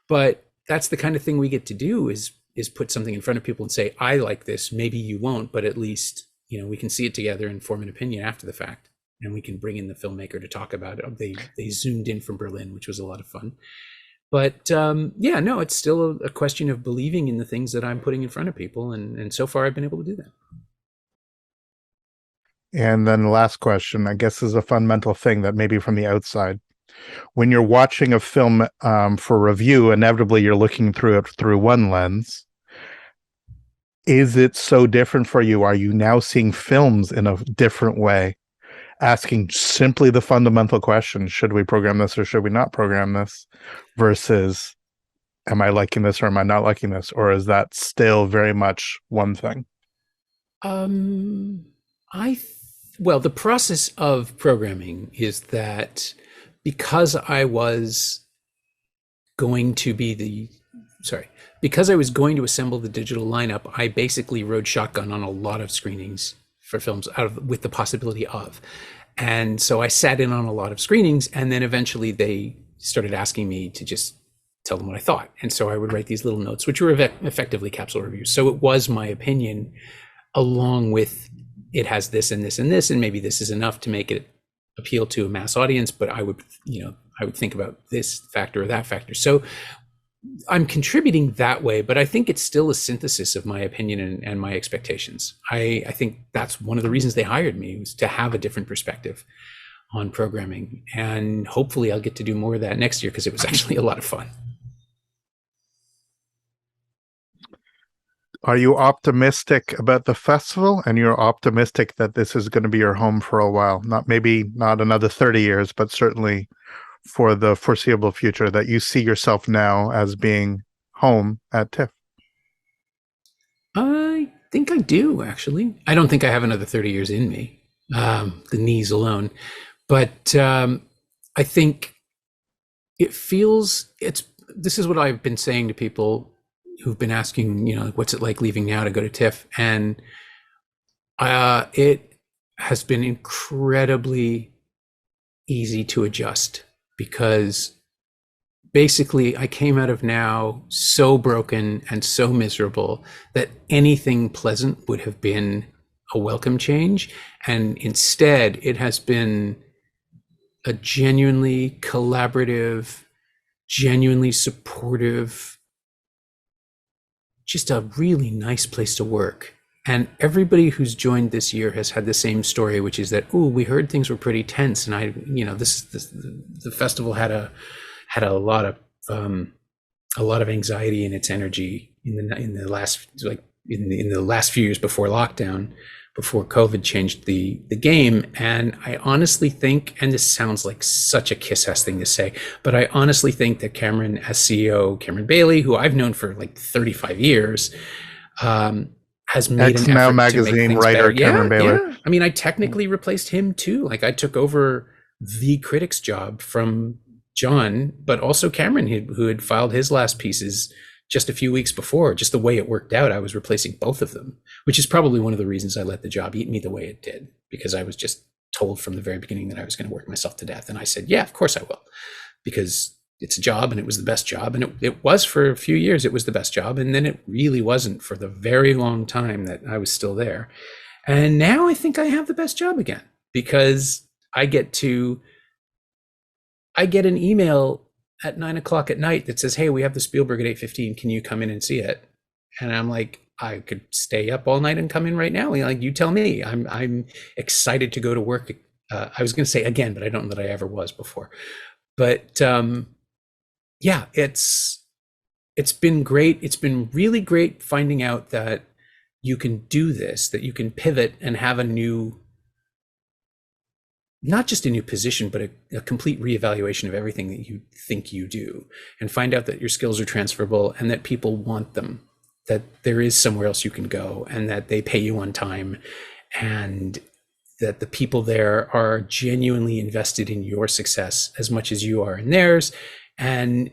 But that's the kind of thing we get to do is put something in front of people and say, I like this, maybe you won't, but at least, we can see it together and form an opinion after the fact. And we can bring in the filmmaker to talk about it. They zoomed in from Berlin, which was a lot of fun. But it's still a question of believing in the things that I'm putting in front of people. And so far, I've been able to do that.
And then the last question, I guess, is a fundamental thing that maybe from the outside. When you're watching a film for review, inevitably you're looking through it through one lens. Is it so different for you? Are you now seeing films in a different way? Asking simply the fundamental question, should we program this or should we not program this, versus am I liking this or am I not liking this? Or is that still very much one thing?
The process of programming is that because I was going to assemble the digital lineup, I basically rode shotgun on a lot of screenings for films with the possibility of. And so I sat in on a lot of screenings, and then eventually they started asking me to just tell them what I thought. And so I would write these little notes, which were effectively capsule reviews. So it was my opinion, along with it has this and this and this, and maybe this is enough to make it appeal to a mass audience, but I would think about this factor or that factor. So I'm contributing that way, but I think it's still a synthesis of my opinion and my expectations. I think that's one of the reasons they hired me, was to have a different perspective on programming. And hopefully I'll get to do more of that next year, because it was actually a lot of fun.
Are you optimistic about the festival, and you're optimistic that this is going to be your home for a while? Not another 30 years, but certainly for the foreseeable future, that you see yourself now as being home at TIFF?
I think I do, actually. I don't think I have another 30 years in me, the knees alone. But I think this is what I've been saying to people who've been asking, what's it like leaving now to go to TIFF? And it has been incredibly easy to adjust, because basically I came out of now so broken and so miserable that anything pleasant would have been a welcome change. And instead, it has been a genuinely collaborative, genuinely supportive, just a really nice place to work. And everybody who's joined this year has had the same story, which is that, we heard things were pretty tense, and the festival had a lot of anxiety in its energy in the last few years before lockdown, before COVID changed the game. And I honestly think, and this sounds like such a kiss-ass thing to say, but I honestly think that Cameron, as CEO, Cameron Bailey, who I've known for like 35 years, has made an effort
Now
to make
magazine
things
writer
better.
Cameron Bailey.
Yeah. I mean, I technically replaced him too. Like, I took over the critic's job from John, but also Cameron, who had filed his last pieces just a few weeks before. Just the way it worked out, I was replacing both of them, which is probably one of the reasons I let the job eat me the way it did, because I was just told from the very beginning that I was going to work myself to death. And I said, yeah, of course I will, because it's a job, and it was the best job, and it was for a few years. It was the best job, and then it really wasn't for the very long time that I was still there. And now I think I have the best job again, because I get an email at 9 o'clock at night that says, "Hey, we have the Spielberg at 8:15. Can you come in and see it?" And I'm like, I could stay up all night and come in right now. Like, you tell me. I'm excited to go to work. I was going to say again, but I don't know that I ever was before. But yeah, it's been great. It's been really great finding out that you can do this, that you can pivot and have a new, not just a new position, but a complete reevaluation of everything that you think you do, and find out that your skills are transferable and that people want them, that there is somewhere else you can go, and that they pay you on time, and that the people there are genuinely invested in your success as much as you are in theirs. And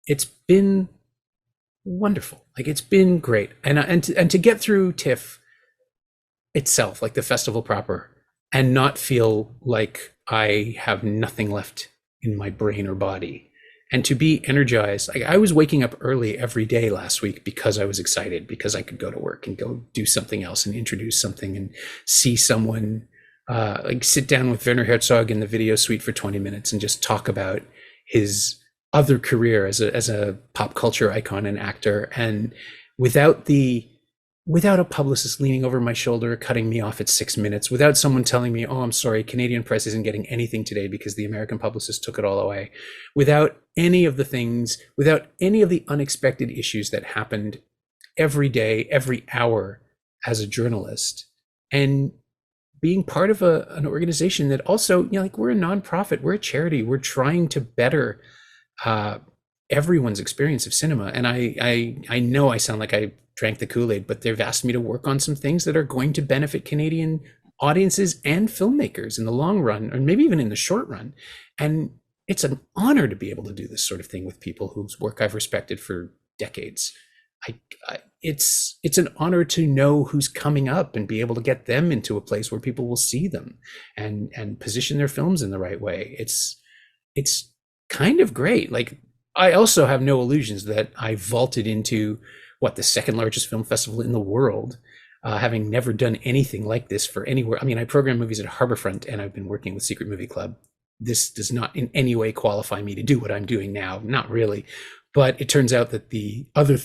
it's been wonderful. Like, it's been great. And to get through TIFF itself, like the festival proper, and not feel like I have nothing left in my brain or body, and to be energized. Like, I was waking up early every day last week because I was excited, because I could go to work and go do something else and introduce something and see someone, like sit down with Werner Herzog in the video suite for 20 minutes and just talk about his other career as a pop culture icon and actor, and without a publicist leaning over my shoulder, cutting me off at 6 minutes, without someone telling me, "Oh, I'm sorry, Canadian Press isn't getting anything today because the American publicist took it all away," without any of the things, without any of the unexpected issues that happened every day, every hour as a journalist, and being part of an organization that also, like, we're a nonprofit, we're a charity, we're trying to better everyone's experience of cinema. And I know I sound like I drank the Kool-Aid, but they've asked me to work on some things that are going to benefit Canadian audiences and filmmakers in the long run, or maybe even in the short run. And it's an honor to be able to do this sort of thing with people whose work I've respected for decades. It's an honor to know who's coming up and be able to get them into a place where people will see them and position their films in the right way. It's kind of great. Like, I also have no illusions that I vaulted into the second largest film festival in the world, having never done anything like this for anywhere. I mean, I program movies at Harborfront, and I've been working with Secret Movie Club. This does not in any way qualify me to do what I'm doing now. Not really. But it turns out that the other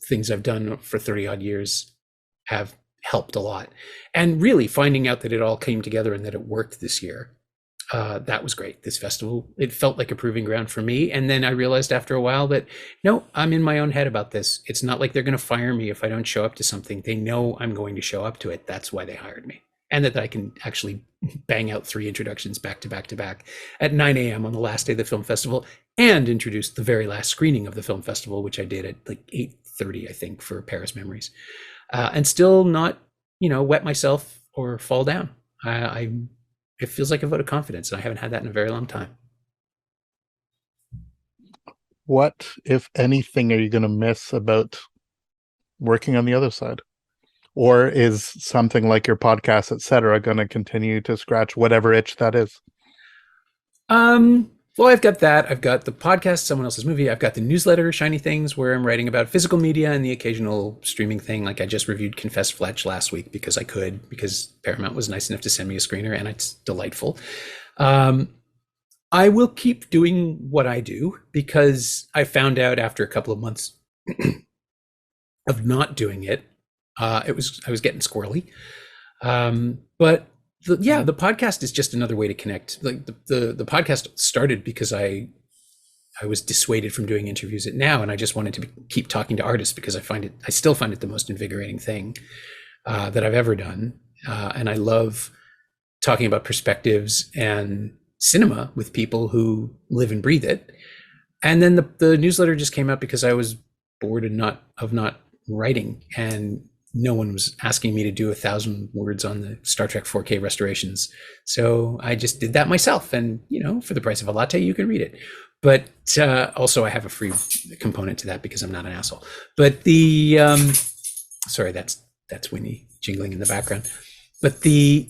things I've done for 30 odd years have helped a lot. And really finding out that it all came together and that it worked this year, that was great. This festival, it felt like a proving ground for me. And then I realized after a while that, no, I'm in my own head about this. It's not like they're going to fire me if I don't show up to something. They know I'm going to show up to it. That's why they hired me. And that I can actually bang out 3 introductions back to back to back at 9 a.m. on the last day of the film festival, and introduce the very last screening of the film festival, which I did at like 8:30, I think, for Paris Memories, and still not, wet myself or fall down. It feels like a vote of confidence, and I haven't had that in a very long time.
What, if anything, are you going to miss about working on the other side? Or is something like your podcast, etc., going to continue to scratch whatever itch that is?
Well, I've got that. I've got the podcast, Someone Else's Movie. I've got the newsletter, Shiny Things, where I'm writing about physical media and the occasional streaming thing. Like, I just reviewed Confess Fletch last week because I could, because Paramount was nice enough to send me a screener, and it's delightful. I will keep doing what I do, because I found out after a couple of months of not doing it, I was getting squirrely. But the podcast is just another way to connect. Like, the podcast started because I was dissuaded from doing interviews at Now, and I just wanted to keep talking to artists, because I still find it the most invigorating thing that I've ever done. And I love talking about perspectives and cinema with people who live and breathe it. And then the newsletter just came out because I was bored of not writing, and no one was asking me to do 1,000 words on the Star Trek 4K restorations. So I just did that myself. And, for the price of a latte, you can read it. But also I have a free component to that because I'm not an asshole. But sorry, that's Winnie jingling in the background. But the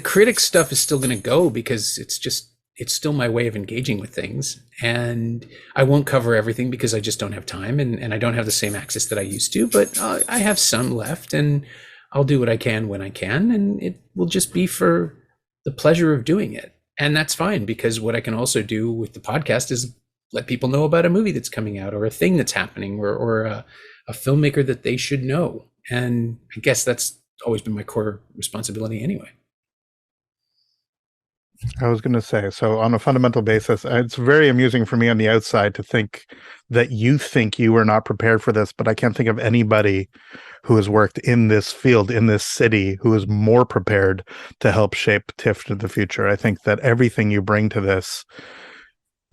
critic stuff is still going to go, because it's just, it's still my way of engaging with things. And I won't cover everything because I just don't have time, and I don't have the same access that I used to, but I have some left, and I'll do what I can when I can, and it will just be for the pleasure of doing it. And that's fine, because what I can also do with the podcast is let people know about a movie that's coming out, or a thing that's happening, or a filmmaker that they should know. And I guess that's always been my core responsibility anyway.
I was going to say, so on a fundamental basis, it's very amusing for me on the outside to think that you think you were not prepared for this, but I can't think of anybody who has worked in this field, in this city, who is more prepared to help shape TIFF to the future. I think that everything you bring to this,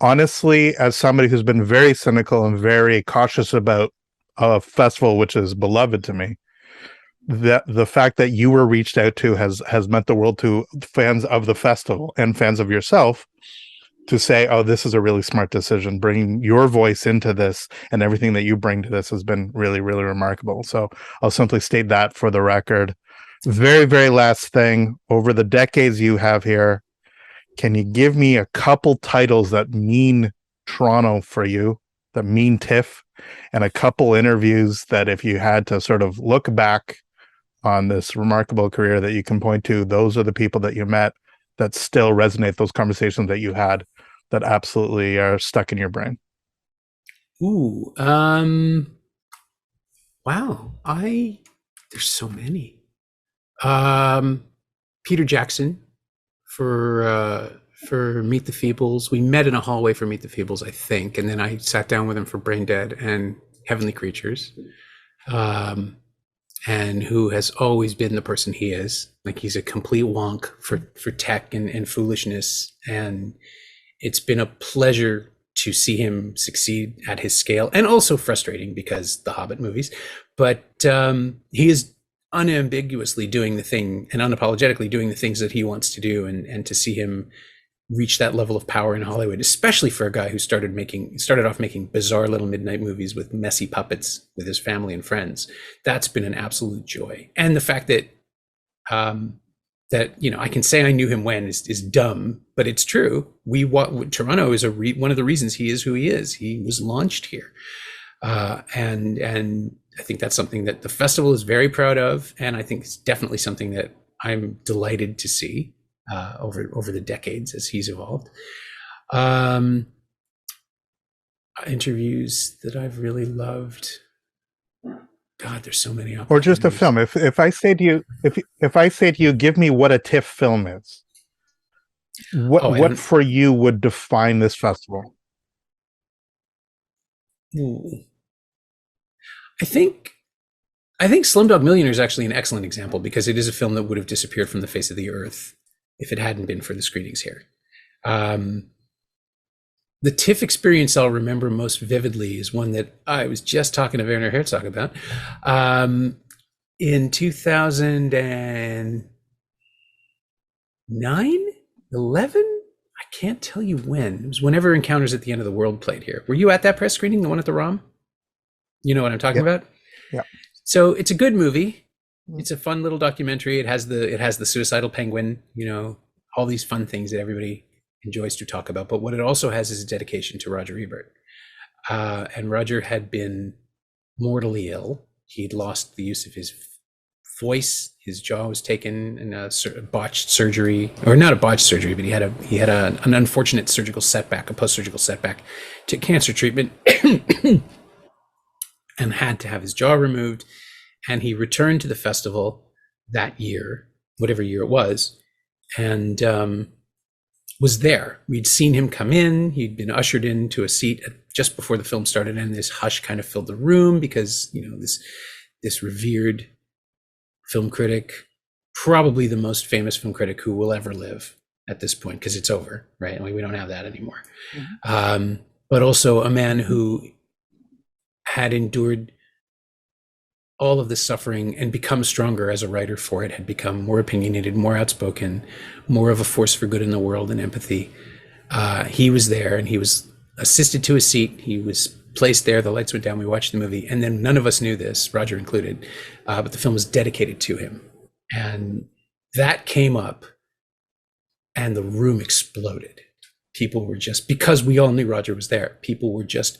honestly, as somebody who's been very cynical and very cautious about a festival which is beloved to me, that the fact that you were reached out to has meant the world to fans of the festival and fans of yourself, to say, oh, this is a really smart decision. Bringing your voice into this and everything that you bring to this has been really, really remarkable. So I'll simply state that for the record. Very, very last thing, over the decades you have here, can you give me a couple titles that mean Toronto for you, that mean TIFF, and a couple interviews that, if you had to sort of look back on this remarkable career, that you can point to, those are the people that you met that still resonate, those conversations that you had that absolutely are stuck in your brain?
Ooh, wow. There's so many. Peter Jackson for Meet the Feebles. We met in a hallway for Meet the Feebles, I think, and then I sat down with him for Brain Dead and Heavenly Creatures. And who has always been the person he is. Like, he's a complete wonk for tech and foolishness. And it's been a pleasure to see him succeed at his scale, and also frustrating because the Hobbit movies. But he is unambiguously doing the thing and unapologetically doing the things that he wants to do. And to see him reach that level of power in Hollywood, especially for a guy who started off making bizarre little midnight movies with messy puppets with his family and friends, that's been an absolute joy. And the fact that I can say I knew him when is dumb, but it's true. Toronto is one of the reasons he is who he is. He was launched here, and I think that's something that the festival is very proud of, and I think it's definitely something that I'm delighted to see over the decades as he's evolved. Interviews that I've really loved. God, there's so many.
Or just a film. If I say to you, give me what a TIFF film is, what for you would define this festival?
I think Slumdog Millionaire is actually an excellent example, because it is a film that would have disappeared from the face of the earth if it hadn't been for the screenings here. The TIFF experience I'll remember most vividly is one that I was just talking to Werner Herzog about. In 2009, 11? I can't tell you when. It was whenever Encounters at the End of the World played here. Were you at that press screening, the one at the ROM? You know what I'm talking about?
Yeah.
So it's a good movie. It's a fun little documentary. It has the suicidal penguin, all these fun things that everybody enjoys to talk about. But what it also has is a dedication to Roger Ebert. And Roger had been mortally ill. He'd lost the use of his voice. His jaw was taken in a botched surgery, or not a botched surgery, but he had an unfortunate surgical setback, a post-surgical setback to cancer treatment, and had to have his jaw removed. And he returned to the festival that year, whatever year it was, and was there. We'd seen him come in. He'd been ushered into a seat just before the film started, and this hush kind of filled the room because, this revered film critic, probably the most famous film critic who will ever live at this point, because it's over, right? We don't have that anymore. Mm-hmm. But also a man who had endured all of this suffering and become stronger as a writer for it, had become more opinionated, more outspoken, more of a force for good in the world and empathy. He was there, and he was assisted to a seat. He was placed there. The lights went down. We watched the movie, and then none of us knew this, Roger included, but the film was dedicated to him. And that came up, and the room exploded. people were just, because we all knew Roger was there, people were just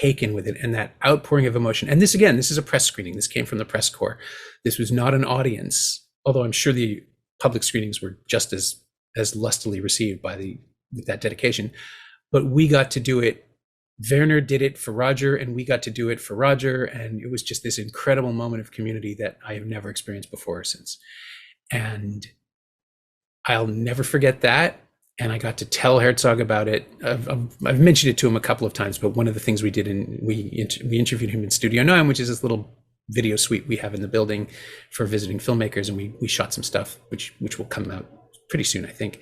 taken with it, and that outpouring of emotion. And this, again, this is a press screening. This came from the press corps. This was not an audience, although I'm sure the public screenings were just as lustily received by that dedication. But we got to do it. Werner did it for Roger, and we got to do it for Roger. And it was just this incredible moment of community that I have never experienced before or since. And I'll never forget that. And I got to tell Herzog about it. I've mentioned it to him a couple of times, but one of the things we did, we interviewed him in Studio 9, which is this little video suite we have in the building for visiting filmmakers, and we shot some stuff, which will come out pretty soon, I think.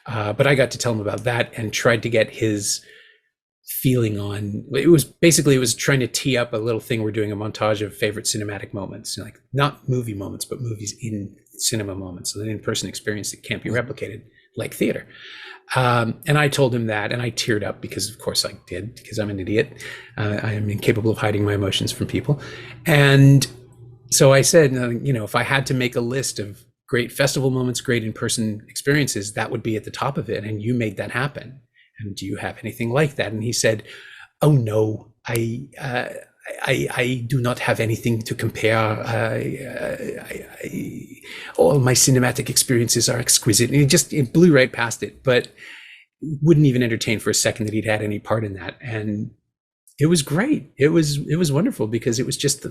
But I got to tell him about that and tried to get his feeling on, it was trying to tee up a little thing. We're doing a montage of favorite cinematic moments, like not movie moments, but movies in cinema moments, so an in-person experience that can't be replicated like theater. And I told him that, and I teared up because, of course, I did, because I'm an idiot. I am incapable of hiding my emotions from people. And so I said, if I had to make a list of great festival moments, great in-person experiences, that would be at the top of it. And you made that happen. And do you have anything like that? And he said, oh, no, I do not have anything to compare. All my cinematic experiences are exquisite. And it blew right past it, but wouldn't even entertain for a second that he'd had any part in that. And it was great. It was wonderful, because it was just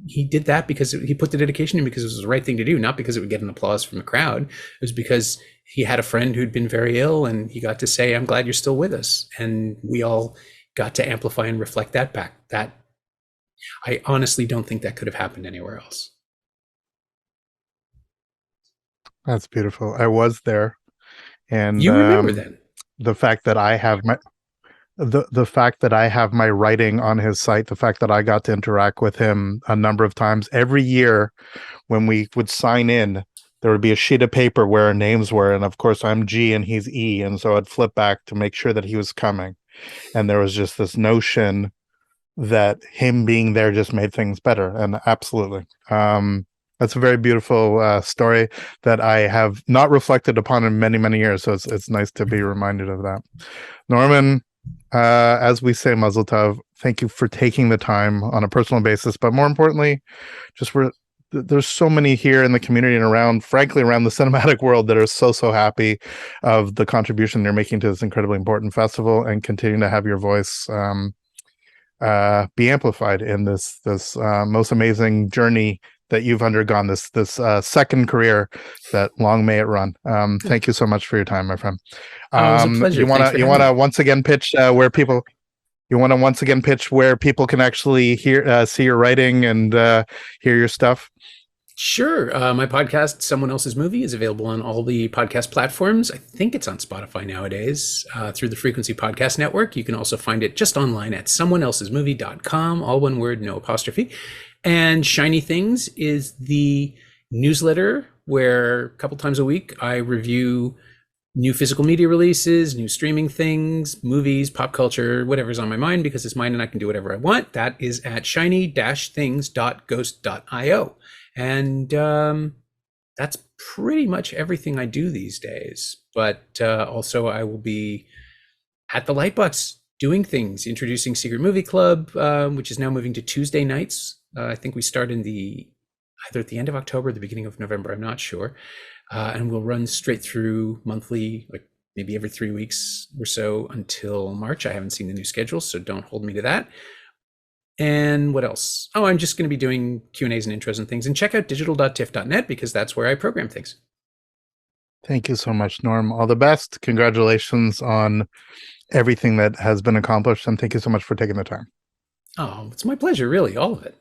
he did that because he put the dedication in, because it was the right thing to do, not because it would get an applause from the crowd. It was because he had a friend who'd been very ill, and he got to say, I'm glad you're still with us. And we all got to amplify and reflect that back. That, I honestly don't think that could have happened anywhere else.
That's beautiful. I was there, and
you remember then.
The fact that I have the fact that I have my writing on his site, the fact that I got to interact with him a number of times every year when we would sign in, there would be a sheet of paper where our names were, and of course I'm G and he's E, and so I'd flip back to make sure that he was coming, and there was just this notion that him being there just made things better. And absolutely, that's a very beautiful story that I have not reflected upon in many, many years. So it's nice to be reminded of that. Norman, as we say, Mazel Tov, thank you for taking the time on a personal basis, but more importantly, there's so many here in the community and frankly, around the cinematic world that are so happy of the contribution they're making to this incredibly important festival, and continuing to have your voice be amplified in this most amazing journey that you've undergone, this second career that long may it run. Thank you so much for your time, my friend.
It was a pleasure.
You want to once again pitch where people can actually see your writing and hear your stuff?
Sure. My podcast, Someone Else's Movie, is available on all the podcast platforms. I think it's on Spotify nowadays, through the Frequency Podcast Network. You can also find it just online at someoneelsesmovie.com, all one word, no apostrophe. And Shiny Things is the newsletter where a couple times a week I review new physical media releases, new streaming things, movies, pop culture, whatever's on my mind, because it's mine and I can do whatever I want. That is at shiny-things.ghost.io. And that's pretty much everything I do these days. But also I will be at the Lightbox doing things, introducing Secret Movie Club, which is now moving to Tuesday nights. I think we start either at the end of October or the beginning of November, I'm not sure. And we'll run straight through monthly, like maybe every 3 weeks or so until March. I haven't seen the new schedule, so don't hold me to that. And what else? Oh, I'm just going to be doing Q&As and intros and things. And check out digital.tiff.net, because that's where I program things.
Thank you so much, Norm. All the best. Congratulations on everything that has been accomplished. And thank you so much for taking the time.
Oh, it's my pleasure, really, all of it.